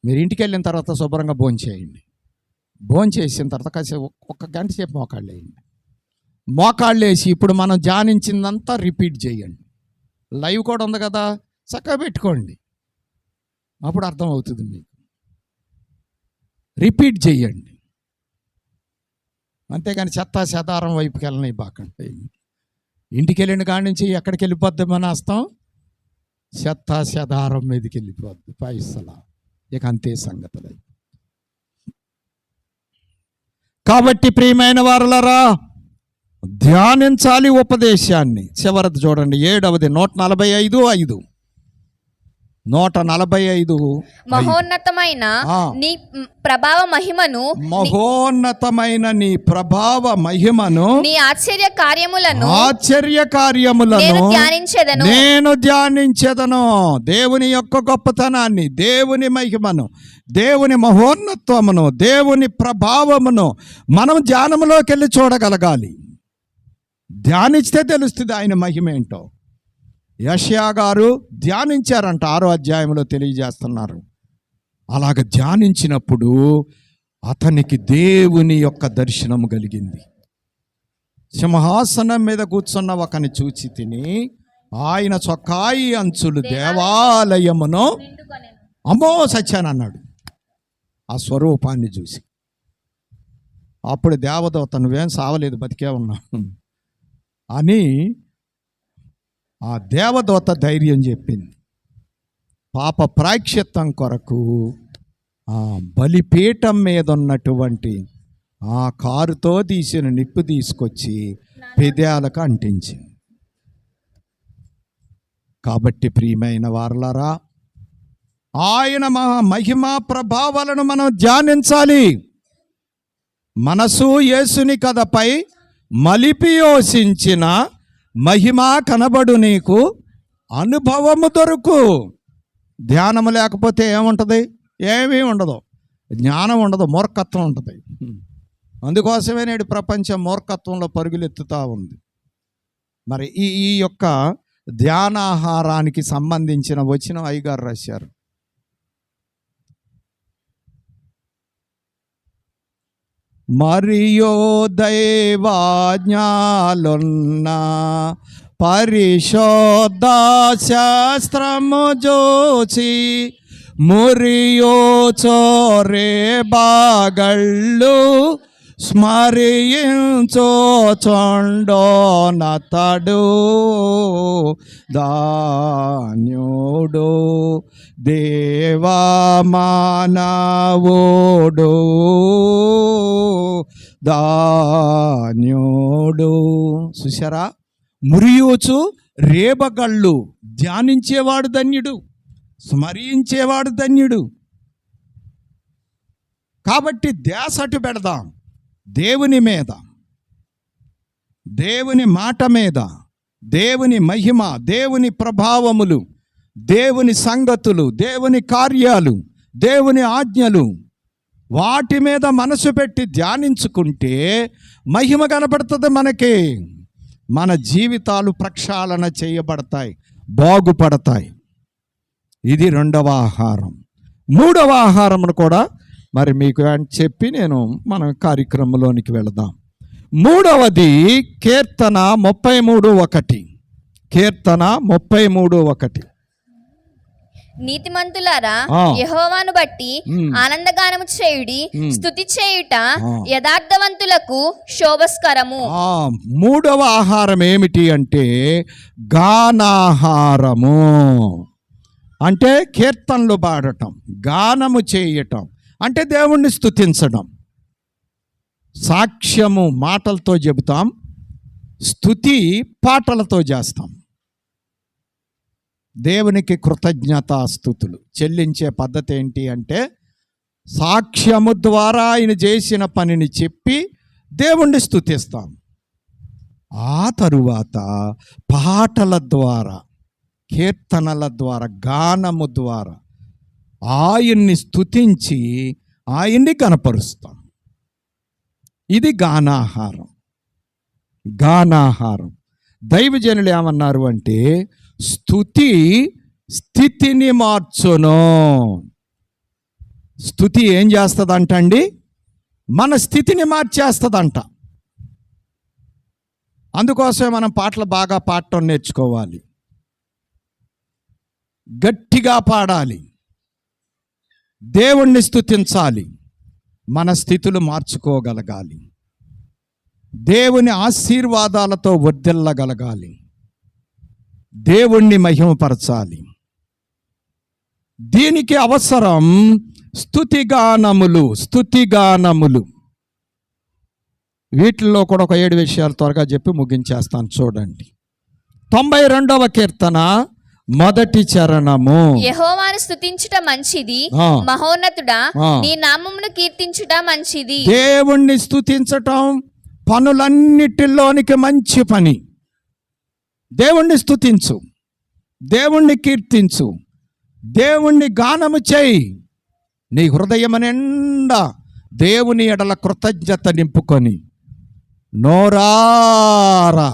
మీరు ఇంటికి వెళ్ళిన తర్వాత శుభ్రంగా భోంచేయండి. భోంచేసిన తర్వాత కాసేపు 1 గంట సేపు మోకాళ్ళు వేయండి. మోకాళ్ళు వేసి ఇప్పుడు మనం ధ్యానించిందంతా రిపీట్ చేయండి. లైవ్ కూడా ఉంది కదా, చక్కగా పెట్టుకోండి. అప్పుడు అర్థమవుతుంది మీకు. రిపీట్ చేయండి, అంతేగాని చెత్తా చెదారం వైపుకి వెళ్ళని బాకండి. ఇంటికి వెళ్ళిన కాడి నుంచి ఎక్కడికి వెళ్ళిపోద్ది మన హస్తం? చెత్తా చెదారం మీదకి వెళ్ళిపోద్ది పైసలా. ఇక అంతే సంగతులు. కాబట్టి ప్రియమైన వారలారా, ధ్యానించాలి ఉపదేశాన్ని. చివరిది చూడండి 7వ 145:5. 145. మహోన్నతమైన ఆ. నీ ప్రభావ మహిమను, మహోన్నతమైన నీ ప్రభావ మహిమను, నీ ఆశ్చర్య కార్యములను ఆశ్చర్య నేను కార్యములను ధ్యానించెదను. నేను ధ్యానించెదను. దేవుని యొక్క గొప్పతనాన్ని, దేవుని మహిమను, దేవుని మహోన్నత్వమును, దేవుని ప్రభావమును మనం ధ్యానంలోకి వెళ్ళి చూడగలగాలి. ధ్యానిస్తే తెలుస్తుంది ఆయన మహిమ ఏంటో. యెషయా గారు ధ్యానించారంట, 6వ అధ్యాయంలో తెలియజేస్తున్నారు. అలాగ ధ్యానించినప్పుడు అతనికి దేవుని యొక్క దర్శనము కలిగింది. సింహాసనం మీద కూర్చున్న ఒకని చూచి తిని, ఆయన చొక్కాయి అంచులు దేవాలయమును అమ్మో సత్యానన్నాడు ఆ స్వరూపాన్ని చూసి. అప్పుడు దేవదూత, నువ్వేం సావలేదు, బతికే ఉన్నావు అని ఆ దేవదూత ధైర్యం చెప్పింది. పాప ప్రాయశ్చిత్తం కొరకు ఆ బలిపీఠం మీద ఉన్నటువంటి ఆ కారుతో తీసిన నిప్పు తీసుకొచ్చి పెదాలకు అంటించింది. కాబట్టి ప్రియమైన వారలారా, ఆయన మహిమా ప్రభావాలను మనం ధ్యానించాలి. మనసు యేసుని కథపై మలిపి యోసించిన మహిమ కనబడు నీకు అనుభవము దొరుకు. ధ్యానము లేకపోతే ఏముంటుంది? ఏమీ ఉండదు. జ్ఞానం ఉండదు, మూర్ఖత్వం ఉంటుంది. అందుకోసమే నేడు ప్రపంచం మూర్ఖత్వంలో పరుగులెత్తుతూ ఉంది. మరి ఈ యొక్క ధ్యానాహారానికి సంబంధించిన వచనం అయ్యగారు రాశారు. మరియో దైవాజ్ఞాలున్న పరిశోధ శాస్త్రము జోచి మురియో చోరే బాగళ్ళు స్మరించో చొండోనతడు దాన్యుడు దేవా మానవుడు దాన్యుడు. చూసారా, మురియోచు రేబగళ్ళు, ధ్యానించేవాడు ధన్యుడు, స్మరించేవాడు ధన్యుడు. కాబట్టి ధ్యాసటు పెడదాం దేవుని మీద, దేవుని మాట మీద, దేవుని మహిమ, దేవుని ప్రభావములు, దేవుని సంగతులు, దేవుని కార్యాలు, దేవుని ఆజ్ఞలు, వాటి మీద మనసు పెట్టి ధ్యానించుకుంటే మహిమ కనబడుతుంది మనకి. మన జీవితాలు ప్రక్షాళన చేయబడతాయి, బాగుపడతాయి. ఇది 2వ ఆహారం. 3వ ఆహారమును కూడా మరి మీకు చెప్పి నేను మన కార్యక్రమంలోనికి వెళదాం. 3వది కీర్తన 33:1. కీర్తన 33:1. నీతిమంతులారా యెహోవాను బట్టి ఆనందగానము చేయుడి, స్తుతి చేయుట యథార్థవంతులకు శోభస్కరము. 3వ ఆహారం ఏమిటి అంటే గానాహారము. అంటే కీర్తనలు పాడటం, గానము చేయటం అంటే దేవుణ్ణి స్తుతించడం. సాక్ష్యము మాటలతో చెబుతాం, స్తుతి పాటలతో చేస్తాం. దేవునికి కృతజ్ఞతాస్తుతులు చెల్లించే పద్ధతి ఏంటి అంటే సాక్ష్యము ద్వారా ఆయన చేసిన పనిని చెప్పి దేవుణ్ణి స్తుతిస్తాం. ఆ తరువాత పాటల ద్వారా, కీర్తనల ద్వారా, గానము ద్వారా ఆయన్ని స్తుతించి ఆయన్ని కనపరుస్తాం. ఇది గానాహారం. గానాహారం. దైవజనులు ఏమన్నారు అంటే స్తుతి స్థితిని మార్చును. స్తుతి ఏం చేస్తుందంట అండి? మన స్థితిని మార్చేస్తుందంట. అందుకోసమే మనం పాటలు బాగా పాడటం నేర్చుకోవాలి, గట్టిగా పాడాలి, దేవుణ్ణి స్తుతించాలి, మన స్థితులు మార్చుకోగలగాలి, దేవుని ఆశీర్వాదాలతో వర్ధిల్లగలగాలి, దేవుణ్ణి మహిమపరచాలి. దీనికి అవసరం స్తుతిగానములు. స్తుతిగానములు వీటిల్లో కూడా ఒక 7 విషయాలు త్వరగా చెప్పి ముగించేస్తాను. చూడండి, 92వ కీర్తన మొదటి చరణము. యెహోవాను స్తుతించుట మంచిది, ఆ. మహోన్నతుడా ఆ. నీ నామమును కీర్తించుట మంచిది. దేవుణ్ణి స్తుతించటం పనులన్నిటిలోనికి మంచి పని. దేవుణ్ణి స్తుతించు, దేవుణ్ణి కీర్తించు, దేవుణ్ణి గానము చేయి. నీ హృదయం నిండా దేవుని ఎడల కృతజ్ఞత నింపుకొని నోరారా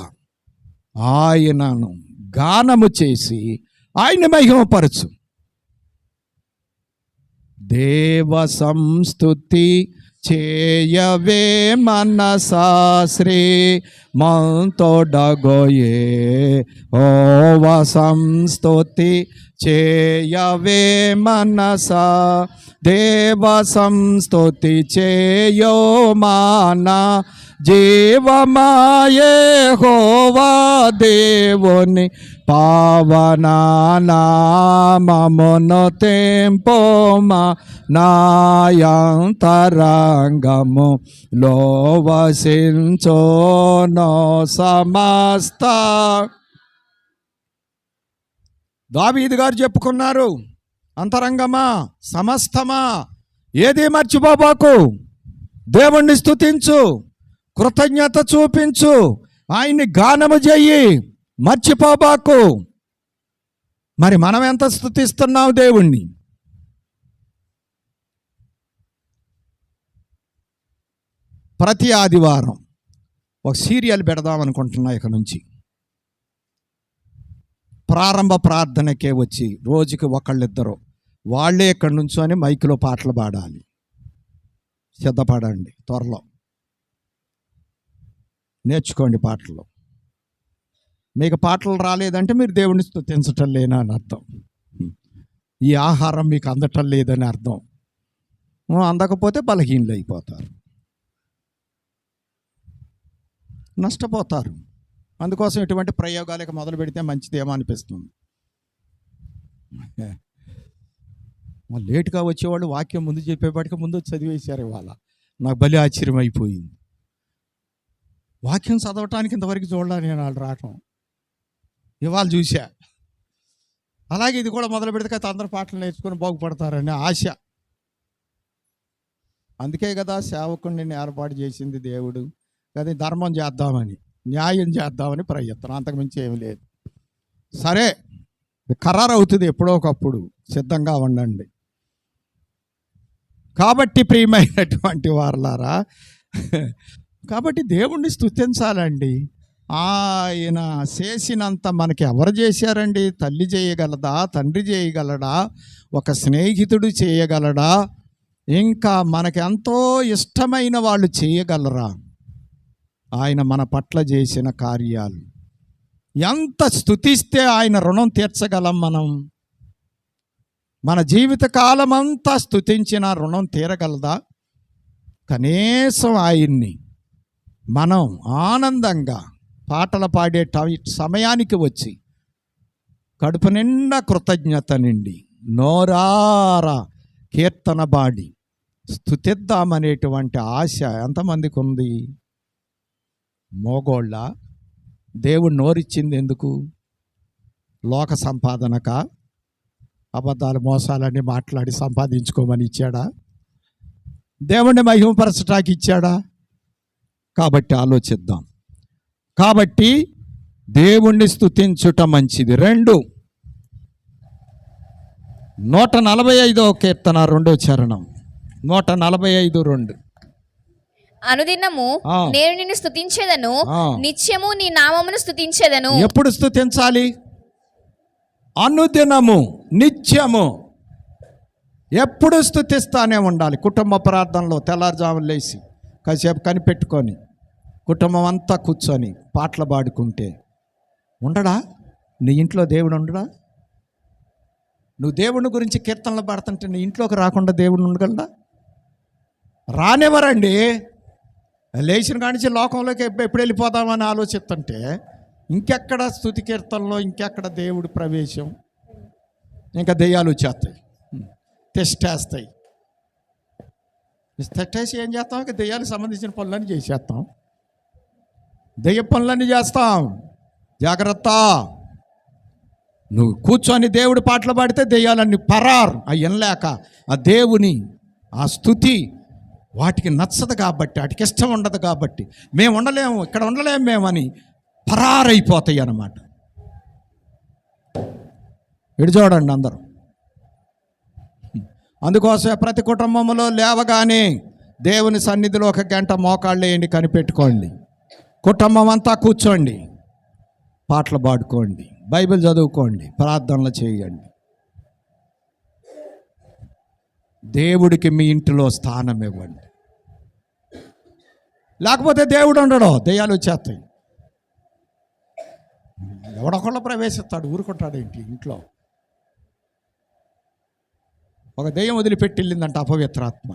ఆయనను గానము చేసి ఆయన మహిమపరచు. దేవ సంస్తుతి చేయవే మనసా శ్రీ మంతోడగోయే ఓవ సంస్తుతి చేయవే మనసా దేవ సంస్తుతి చేయో మానా జీవమాయే హోవా దేవుని పావనానామమును తెంపోమా నాయంతరంగము లోవసించోనో సమస్త. దావీదు గారు చెప్పుకున్నారు, అంతరంగమా సమస్తమా ఏది మర్చిపోబాకు, దేవుణ్ణి స్తుతించు, కృతజ్ఞత చూపించు, ఆయన్ని గానము చెయ్యి, మర్చిపోబాకు. మరి మనం ఎంత స్తుతిస్తున్నావు దేవుణ్ణి? ప్రతి ఆదివారం ఒక సీరియల్ పెడదాం అనుకుంటున్నా. ఇక నుంచి ప్రారంభ ప్రార్థనకే వచ్చి రోజుకి ఒకళ్ళిద్దరు వాళ్ళే ఇక్కడి నుంచొని మైకులో పాటలు పాడాలి. సిద్ధపడండి, త్వరలో నేర్చుకోండి పాటలు. మీకు పాటలు రాలేదంటే మీరు దేవుని స్తుతించటం లేనా అని అర్థం. ఈ ఆహారం మీకు అందటం లేదని అర్థం. అందకపోతే బలహీనలు అయిపోతారు, నష్టపోతారు. అందుకోసం ఇటువంటి ప్రయోగాలకు మొదలు పెడితే మంచిదేమో అనిపిస్తుంది. లేటుగా వచ్చేవాళ్ళు వాక్యం ముందు చెప్పేపాటికి ముందు చదివేశారు. ఇవాళ నాకు బలి ఆశ్చర్యం అయిపోయింది. వాక్యం చదవటానికి ఇంతవరకు చూడాలి నేను వాళ్ళు రావటం. ఇవాళ చూసా. అలాగే ఇది కూడా మొదలు పెడితే కదా అందరు పాటలు నేర్చుకొని బాగుపడతారని ఆశ. అందుకే కదా సేవకుడిని ఏర్పాటు చేసింది దేవుడు. కదా ధర్మం చేద్దామని, న్యాయం చేద్దామని ప్రయత్నం, అంతకుమించి ఏమి లేదు. సరే, ఖరారు అవుతుంది ఎప్పుడో ఒకప్పుడు, సిద్ధంగా ఉండండి. కాబట్టి ప్రియమైనటువంటి వారలారా, కాబట్టి దేవుణ్ణి స్తుతించాలండి. ఆయన చేసినంత మనకి ఎవరు చేశారండి? తల్లి చేయగలదా? తండ్రి చేయగలడా? ఒక స్నేహితుడు చేయగలడా? ఇంకా మనకి ఎంతో ఇష్టమైన వాళ్ళు చేయగలరా? ఆయన మన పట్ల చేసిన కార్యాలు ఎంత స్తుతిస్తే ఆయన రుణం తీర్చగలం మనం? మన జీవిత కాలం అంతా స్తుతించిన రుణం తీరగలదా? కనీసం ఆయన్ని మనం ఆనందంగా పాటలు పాడే సమయానికి వచ్చి కడుపు నిండా కృతజ్ఞత నిండి నోరారా కీర్తన పాడి స్తుతిద్దామనేటువంటి ఆశ ఎంతమందికి ఉంది? మోగోళ్ళ దేవుడు నోరిచ్చింది ఎందుకు? లోక సంపాదనక? అబద్ధాలు మోసాలన్నీ మాట్లాడి సంపాదించుకోమని ఇచ్చాడా? దేవుణ్ణి మహిమపరచటానికి ఇచ్చాడా? కాబట్టి ఆలోచిద్దాం. కాబట్టి దేవుణ్ణి స్తుతించుట మంచిది. 145వ కీర్తన 2వ చరణం. 145:2. అనుదినము ఆ. నేను నిన్ను స్తుతించెదను, ఆ. నిత్యము నీ నామమును స్తుతించెదను. ఎప్పుడు స్తుతించాలి? అనుదినము, నిత్యము, ఎప్పుడు స్తుతిస్తానే ఉండాలి. కుటుంబ ప్రార్థనలో తెల్లారుజామున లేచి కాసేపు కనిపెట్టుకొని కుటుంబం అంతా కూర్చొని పాటలు పాడుకుంటే ఉండడా? నీ ఇంట్లో దేవుడు ఉండడా? నువ్వు దేవుని గురించి కీర్తనలు పాడుతుంటే నీ ఇంట్లోకి రాకుండా దేవుడు ఉండగలడా? రానివ్వరండి. లేచిన కానించి లోకంలోకి ఎప్పుడు వెళ్ళిపోదామని ఆలోచిస్తుంటే ఇంకెక్కడ స్తుతి కీర్తనలో, ఇంకెక్కడ దేవుడి ప్రవేశం? ఇంకా దెయ్యాలు వచ్చేస్తాయి, తెస్టేస్తాయి. తెట్టేసి ఏం చేస్తాం? ఇంకా దెయ్యాలకు సంబంధించిన పనులన్నీ చేసేస్తాం, దెయ్య పనులన్నీ చేస్తాం. జాగ్రత్త. నువ్వు కూర్చొని దేవుడి పాటలు పాడితే దెయ్యాలన్నీ పరార్ వినలేక ఆ దేవుని ఆ స్తుతి వాటికి నచ్చదు కాబట్టి, వాటికి ఇష్టం ఉండదు కాబట్టి, మేము ఉండలేము, ఇక్కడ ఉండలేము మేమని పరారైపోతాయి అన్నమాట. ఇటు చూడండి అందరూ. అందుకోసమే ప్రతి కుటుంబంలో లేవగానే దేవుని సన్నిధిలో 1 గంట మోకాళ్ళు వేయండి, కనిపెట్టుకోండి. కుటుంబం అంతా కూర్చోండి, పాటలు పాడుకోండి, బైబిల్ చదువుకోండి, ప్రార్థనలు చేయండి. దేవుడికి మీ ఇంటిలో స్థానం ఇవ్వండి. లేకపోతే దేవుడు ఉండడు, దెయ్యాలు వచ్చేస్తాయి. ఎవడొకళ్ళు ప్రవేశిస్తాడు, ఊరుకుంటాడు ఏంటి ఇంట్లో. ఒక దెయ్యం వదిలిపెట్టి వెళ్ళిందంట అపవిత్రాత్మ,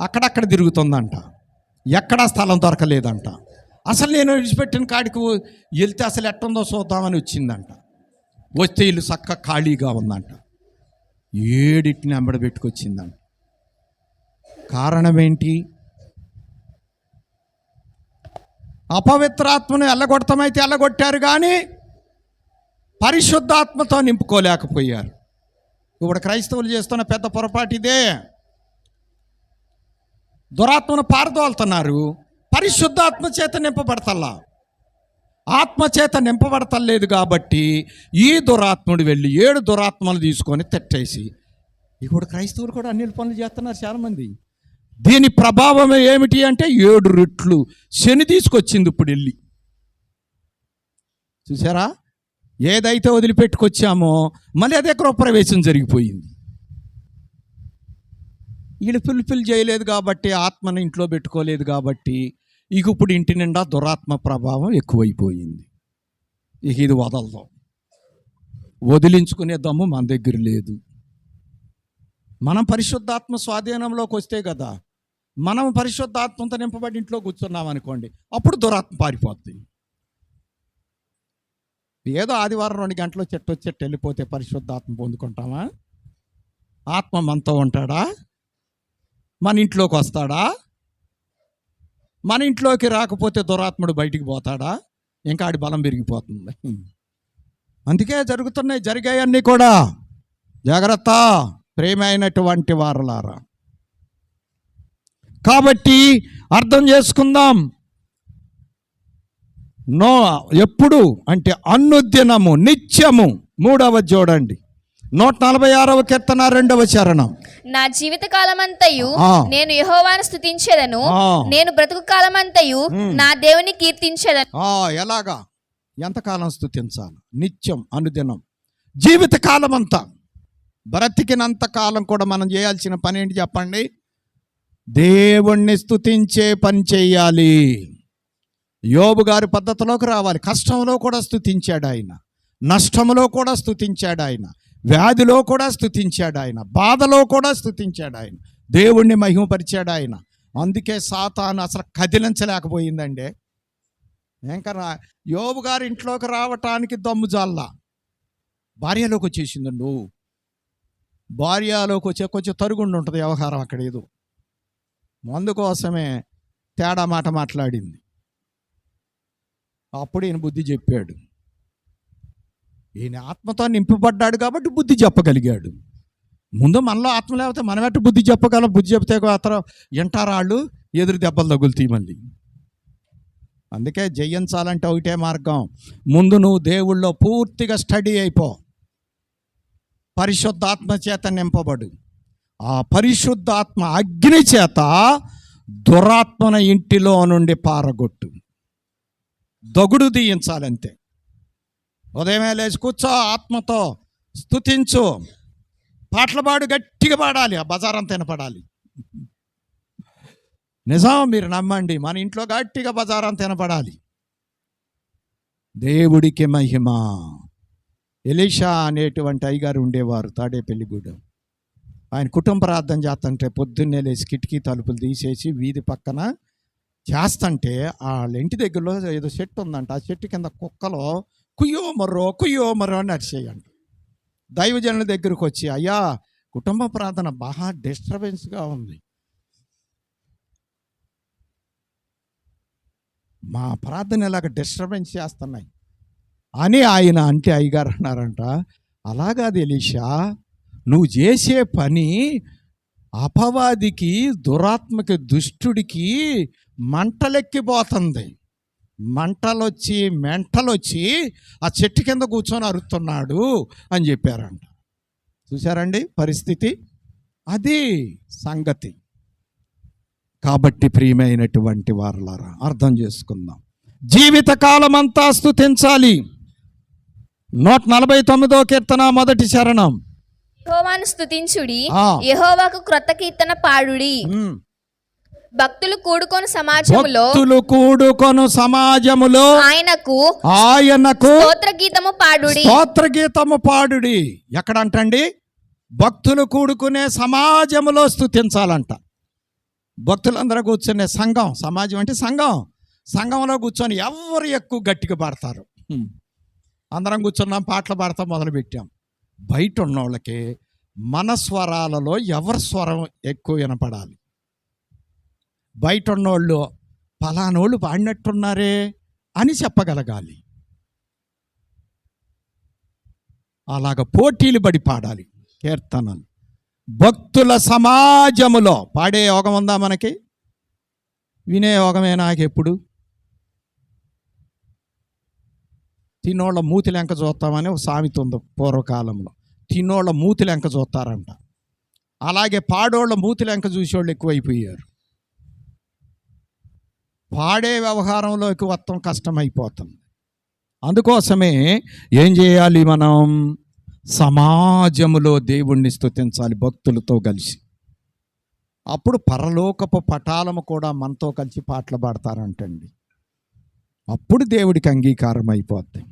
అక్కడక్కడ తిరుగుతుందంట, ఎక్కడా స్థలం దొరకలేదంట. అసలు నేను విడిచిపెట్టిన కాడికి వెళ్తే అసలు ఎట్టుందో చూద్దామని వచ్చిందంట. వస్తే ఇల్లు చక్క ఖాళీగా ఉందంట. 7 వెంబడబెట్టుకొచ్చిందంట. కారణం ఏంటి? అపవిత్రాత్మను ఎల్లగొడతామైతే ఎల్లగొట్టారు, కానీ పరిశుద్ధాత్మతో నింపుకోలేకపోయారు. ఇప్పుడు క్రైస్తవులు చేస్తున్న పెద్ద పొరపాటు ఇదే. దురాత్మను పారదోలుతున్నారు, పరిశుద్ధాత్మ చేత నింపబడతల్లా. ఆత్మచేత నింపబడతలేదు కాబట్టి ఈ దురాత్ముడు వెళ్ళి 7 దురాత్మలు తీసుకొని తెట్టేసి, ఇప్పుడు క్రైస్తవులు కూడా అన్ని పనులు చేస్తున్నారు చాలామంది. దీని ప్రభావం ఏమిటి అంటే 7 రెట్లు శని తీసుకొచ్చింది ఇప్పుడు వెళ్ళి. చూసారా? ఏదైతే వదిలిపెట్టుకొచ్చామో మళ్ళీ అదే గృహప్రవేశం జరిగిపోయింది. వీళ్ళు ఫుల్ఫిల్ చేయలేదు కాబట్టి, ఆత్మను ఇంట్లో పెట్టుకోలేదు కాబట్టి, ఇక ఇప్పుడు ఇంటి నిండా దురాత్మ ప్రభావం ఎక్కువైపోయింది. ఇక ఇది వదలదాం, వదిలించుకునే దమ్ము మన దగ్గర లేదు. మనం పరిశుద్ధాత్మ స్వాధీనంలోకి వస్తే కదా, మనం పరిశుద్ధాత్మతో నింపబడి ఇంట్లో కూర్చున్నాం అనుకోండి, అప్పుడు దురాత్మ పారిపోద్ది. ఏదో ఆదివారం 2 గంటలు చెట్టు వెళ్ళిపోతే పరిశుద్ధాత్మ పొందుకుంటామా? ఆత్మ మనతో ఉంటాడా? మన ఇంట్లోకి వస్తాడా? మన ఇంట్లోకి రాకపోతే దురాత్ముడు బయటికి పోతాడా? ఇంకా ఆడి బలం పెరిగిపోతుంది. అందుకే జరిగాయన్నీ కూడా. జాగ్రత్త ప్రేమ అయినటువంటి వారలారా. కాబట్టి అర్థం చేసుకుందాం. ఎప్పుడు అంటే అనుదినము, నిత్యము. 3వ చూడండి, 146వ కీర్తన 2వ చరణం. నా జీవిత కాలమంతయు నేను యెహోవాను స్తుతించెదను, నేను బ్రతుకు కాలమంతయు నా దేవుని కీర్తించెదను. ఎలాగా? ఎంతకాలం స్తుతించాలి? నిత్యం, అనుదినం, జీవిత కాలం అంతా. బ్రతికినంత కాలం కూడా మనం చేయాల్సిన పని ఏంటి చెప్పండి? దేవుణ్ణి స్తుతించే పని చేయాలి. యోబు గారి పద్ధతిలోకి రావాలి. కష్టంలో కూడా స్తుతించాడు ఆయన, నష్టంలో కూడా స్తుతించాడు ఆయన, వ్యాధిలో కూడా స్తుతించాడు ఆయన, బాధలో కూడా స్తుతించాడు ఆయన, దేవుణ్ణి మహిమపరిచాడు ఆయన. అందుకే సాతాను అసలు కదిలించలేకపోయిందండి. ఇంకా యోబు గారి ఇంట్లోకి రావటానికి దమ్ము జాల్లా. భార్యలోకి వచ్చేసింది. నువ్వు భార్యలోకి వచ్చే కొంచెం తరుగుండి ఉంటుంది వ్యవహారం. అక్కడ ఏదో మందు కోసమే తేడా మాట మాట్లాడింది. అప్పుడు ఈయన బుద్ధి చెప్పాడు. ఈయన ఆత్మతో నింపబడ్డాడు కాబట్టి బుద్ధి చెప్పగలిగాడు. ముందు మనలో ఆత్మ లేకపోతే మనం ఎట్టు బుద్ధి చెప్పగలం? బుద్ధి చెప్తే అతను ఎంటారాళ్ళు ఎదురు దెబ్బలు తగులుతాయి మళ్ళీ. అందుకే జయించాలంటే ఒకటే మార్గం. ముందు నువ్వు దేవుళ్ళో పూర్తిగా స్టడీ అయిపో, పరిశుద్ధాత్మ చేత నింపబడు. ఆ పరిశుద్ధాత్మ అగ్ని చేత దురాత్మన ఇంటిలో నుండి పారగొట్టు. దగుడు తీయించాలంతే. ఉదయమే లేచి కూర్చో, ఆత్మతో స్తుతించు, పాటలు పాడు, గట్టిగా పాడాలి, ఆ బజారంతా వినపడాలి. నిజం, మీరు నమ్మండి, మన ఇంట్లో గట్టిగా బజారంతా వినపడాలి. దేవుడికి మహిమ. ఎలీషా అనేటువంటి అయ్యగారు ఉండేవారు తాడేపల్లిగూడెం. ఆయన కుటుంబ ప్రార్థన చేస్తుంటే పొద్దున్నే లేచి కిటికీ తలుపులు తీసేసి వీధి పక్కన చేస్తుంటే వాళ్ళ ఇంటి దగ్గరలో ఏదో చెట్టు ఉందంట. ఆ చెట్టు కింద కుక్కలో కుయ్యో మర్రో అని అరిచేయండి. దైవజనుల దగ్గరకు వచ్చి, అయ్యా కుటుంబ ప్రార్థన బాగా డిస్టర్బెన్స్గా ఉంది, మా ప్రార్థన ఇలాగ డిస్టర్బెన్స్ చేస్తున్నాయి, అని ఆయన అంటే అయ్యగారు అన్నారంట, అలాగాదు ఎలీషా, నువ్వు చేసే పని అపవాదికి, దురాత్మకి, దుష్టుడికి మంటలెక్కిపోతుంది. మెంటలొచ్చి ఆ చెట్టు కింద కూర్చొని అరుస్తున్నాడు అని చెప్పారంట. చూశారండి పరిస్థితి, అది సంగతి. కాబట్టి ప్రియమైనటువంటి వారలారా, అర్థం చేసుకుందాం. జీవితకాలం అంతా స్తుతించాలి. 149వ కీర్తన మొదటి చరణం. యెహోవాను స్తుతించుడి, యెహోవాకు క్రొత్త కీర్తన పాడుడి. భక్తులు కూడుకొను సమాజములో ఆయనకు స్తోత్ర గీతము పాడుడి. ఎక్కడంటండి? భక్తులు కూడుకునే సమాజములో స్తుతించాలంట. భక్తులందరూ కూర్చునే సంఘం, సమాజం అంటే సంఘంలో కూర్చొని ఎవరు ఎక్కువ గట్టిగా పాడతారు. అందరం కూర్చున్నాం, పాటలు పాడతాం, మొదలుపెట్టాం. బయట ఉన్నోళ్ళకి మన స్వరాలలో ఎవరి స్వరం ఎక్కువ వినపడాలి. బయట ఉన్నోళ్ళు పలానోళ్ళు పాడినట్టున్నారే అని చెప్పగలగాలి. అలాగ పోటీలు పడి పాడాలి కీర్తనలు. భక్తుల సమాజములో పాడే యోగం ఉందా మనకి? వినే యోగమే నాకెప్పుడు. తినోళ్ళ మూతిలెంక చూస్తామని ఒక సామెత ఉంది పూర్వకాలంలో. తినోళ్ళ మూతిలెంక చూస్తారంట. అలాగే పాడోళ్ళ మూతిలెంక చూసేవాళ్ళు ఎక్కువైపోయారు. పాడే వ్యవహారంలోకి మొత్తం కష్టమైపోతుంది. అందుకోసమే ఏం చేయాలి? మనం సమాజములో దేవుణ్ణి స్తుతించాలి భక్తులతో కలిసి. అప్పుడు పరలోకపు పటాలము కూడా మనతో కలిసి పాటలు పాడతారంటండి. అప్పుడు దేవుడికి అంగీకారం అయిపోద్ది.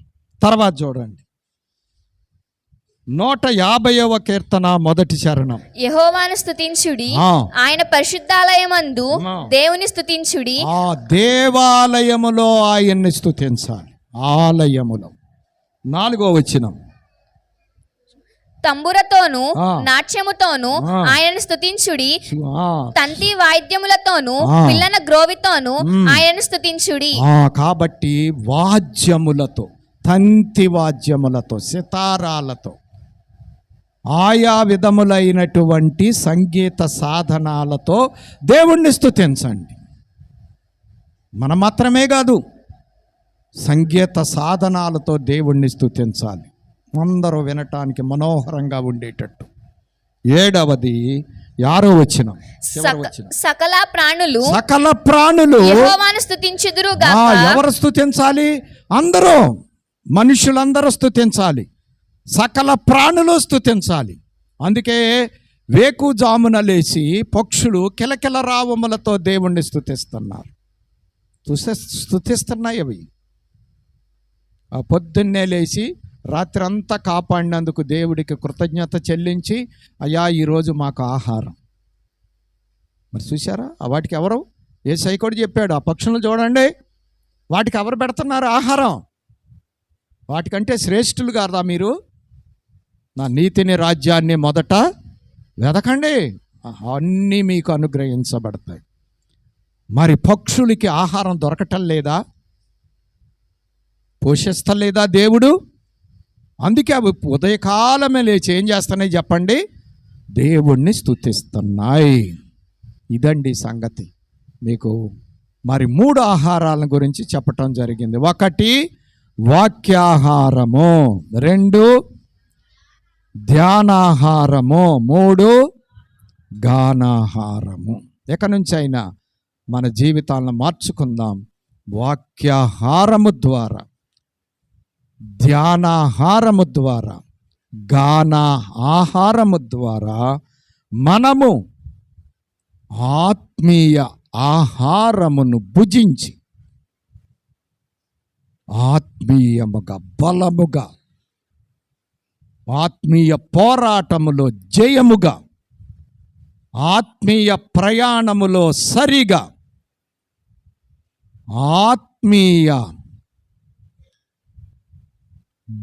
తర్వాత చూడండి, 150వ కీర్తన మొదటి చరణం. యెహోవాను స్తుతించుడి, ఆయన పరిశుద్ధాలయమందు దేవుని స్తుతించుడి. దేవాలయములో ఆయన్ని స్తుతించాలి. ఆలయములో. 4వ వచనం. తంబురతోను నాట్యముతోను ఆయనను స్తుతించుడి, తంతి వాయిద్యములతోను పిల్లన గ్రోవితోను ఆయనను స్తుతించుడి. కాబట్టి వాద్యములతో, తంతి వాద్యములతో, సితారాలతో, ఆయా విధములైనటువంటి సంగీత సాధనాలతో దేవుణ్ణి స్తుతించండి. మనం మాత్రమే కాదు, సంగీత సాధనాలతో దేవుణ్ణి స్తుతించాలి. అందరూ వినటానికి మనోహరంగా ఉండేటట్టు. 7వది 6వ వచనం. సకల ప్రాణులు యెహోవాను స్తుతించుదురు గాక. ఎవరు స్తుతించాలి? అందరూ, మనుషులందరూ స్తుతించాలి. సకల ప్రాణులు స్తుతించాలి. అందుకే వేకుజామున లేచి పక్షులు కిలకిల రావములతో దేవుణ్ణి స్తుతిస్తున్నాయి. అవి పొద్దున్నే లేచి రాత్రి అంతా కాపాడినందుకు దేవుడికి కృతజ్ఞత చెల్లించి, అయ్యా ఈరోజు మాకు ఆహారం. మరి చూసారా, వాటికి ఎవరు? యేసయ్య కూడా చెప్పాడు, ఆ పక్షులను చూడండి, వాటికి ఎవరు పెడుతున్నారు ఆహారం? వాటికంటే శ్రేష్ఠులు కాదా మీరు? నా నీతిని, రాజ్యాన్ని మొదట వెదకండి, అన్నీ మీకు అనుగ్రహించబడతాయి. మరి పక్షులకి ఆహారం దొరకటం లేదా? పోషిస్తలేదా దేవుడు? అందుకే అవి ఉదయకాలమే లేచి ఏం చేస్తున్నాయి చెప్పండి? దేవుణ్ణి స్తుతిస్తున్నాయి. ఇదండి సంగతి. మీకు మరి 3 ఆహారాల గురించి చెప్పటం జరిగింది. 1 వాక్యాహారము, 2 ధ్యానాహారము, 3 గానాహారము. ఎక నుంచి అయినా మన జీవితాలను మార్చుకుందాం. వాక్యాహారము ద్వారా, ధ్యానాహారము ద్వారా, గాన ఆహారము ద్వారా మనము ఆత్మీయ ఆహారమును భుజించి ఆత్మీయముగా, బలముగా, ఆత్మీయ పోరాటములో జయముగా, ఆత్మీయ ప్రయాణములో సరిగా, ఆత్మీయ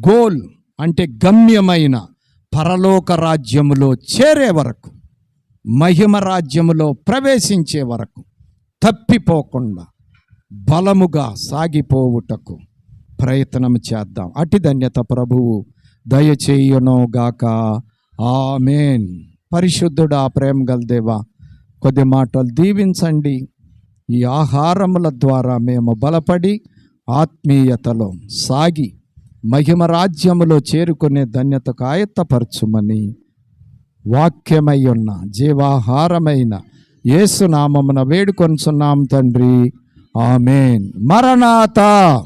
గోల్ అంటే గమ్యమైన పరలోక రాజ్యములో చేరే వరకు, మహిమ రాజ్యములో ప్రవేశించే వరకు తప్పిపోకుండా బలముగా సాగిపోవుటకు ప్రయత్నం చేద్దాం. అట్టి ధన్యత ప్రభువు దయచేయును గాక. ఆమేన్. పరిశుద్ధుడా, ప్రేమ గల దేవా, కొద్ది మాటలు దీవించండి. ఈ ఆహారముల ద్వారా మేము బలపడి ఆత్మీయతలో సాగి మహిమ రాజ్యములో చేరుకునే ధన్యతకు ఆయత్తపరచుమని వాక్యమై ఉన్న జీవాహారమైన యేసు నామమున వేడుకొనుచున్నాం తండ్రి. ఆమేన్. మరణాతా.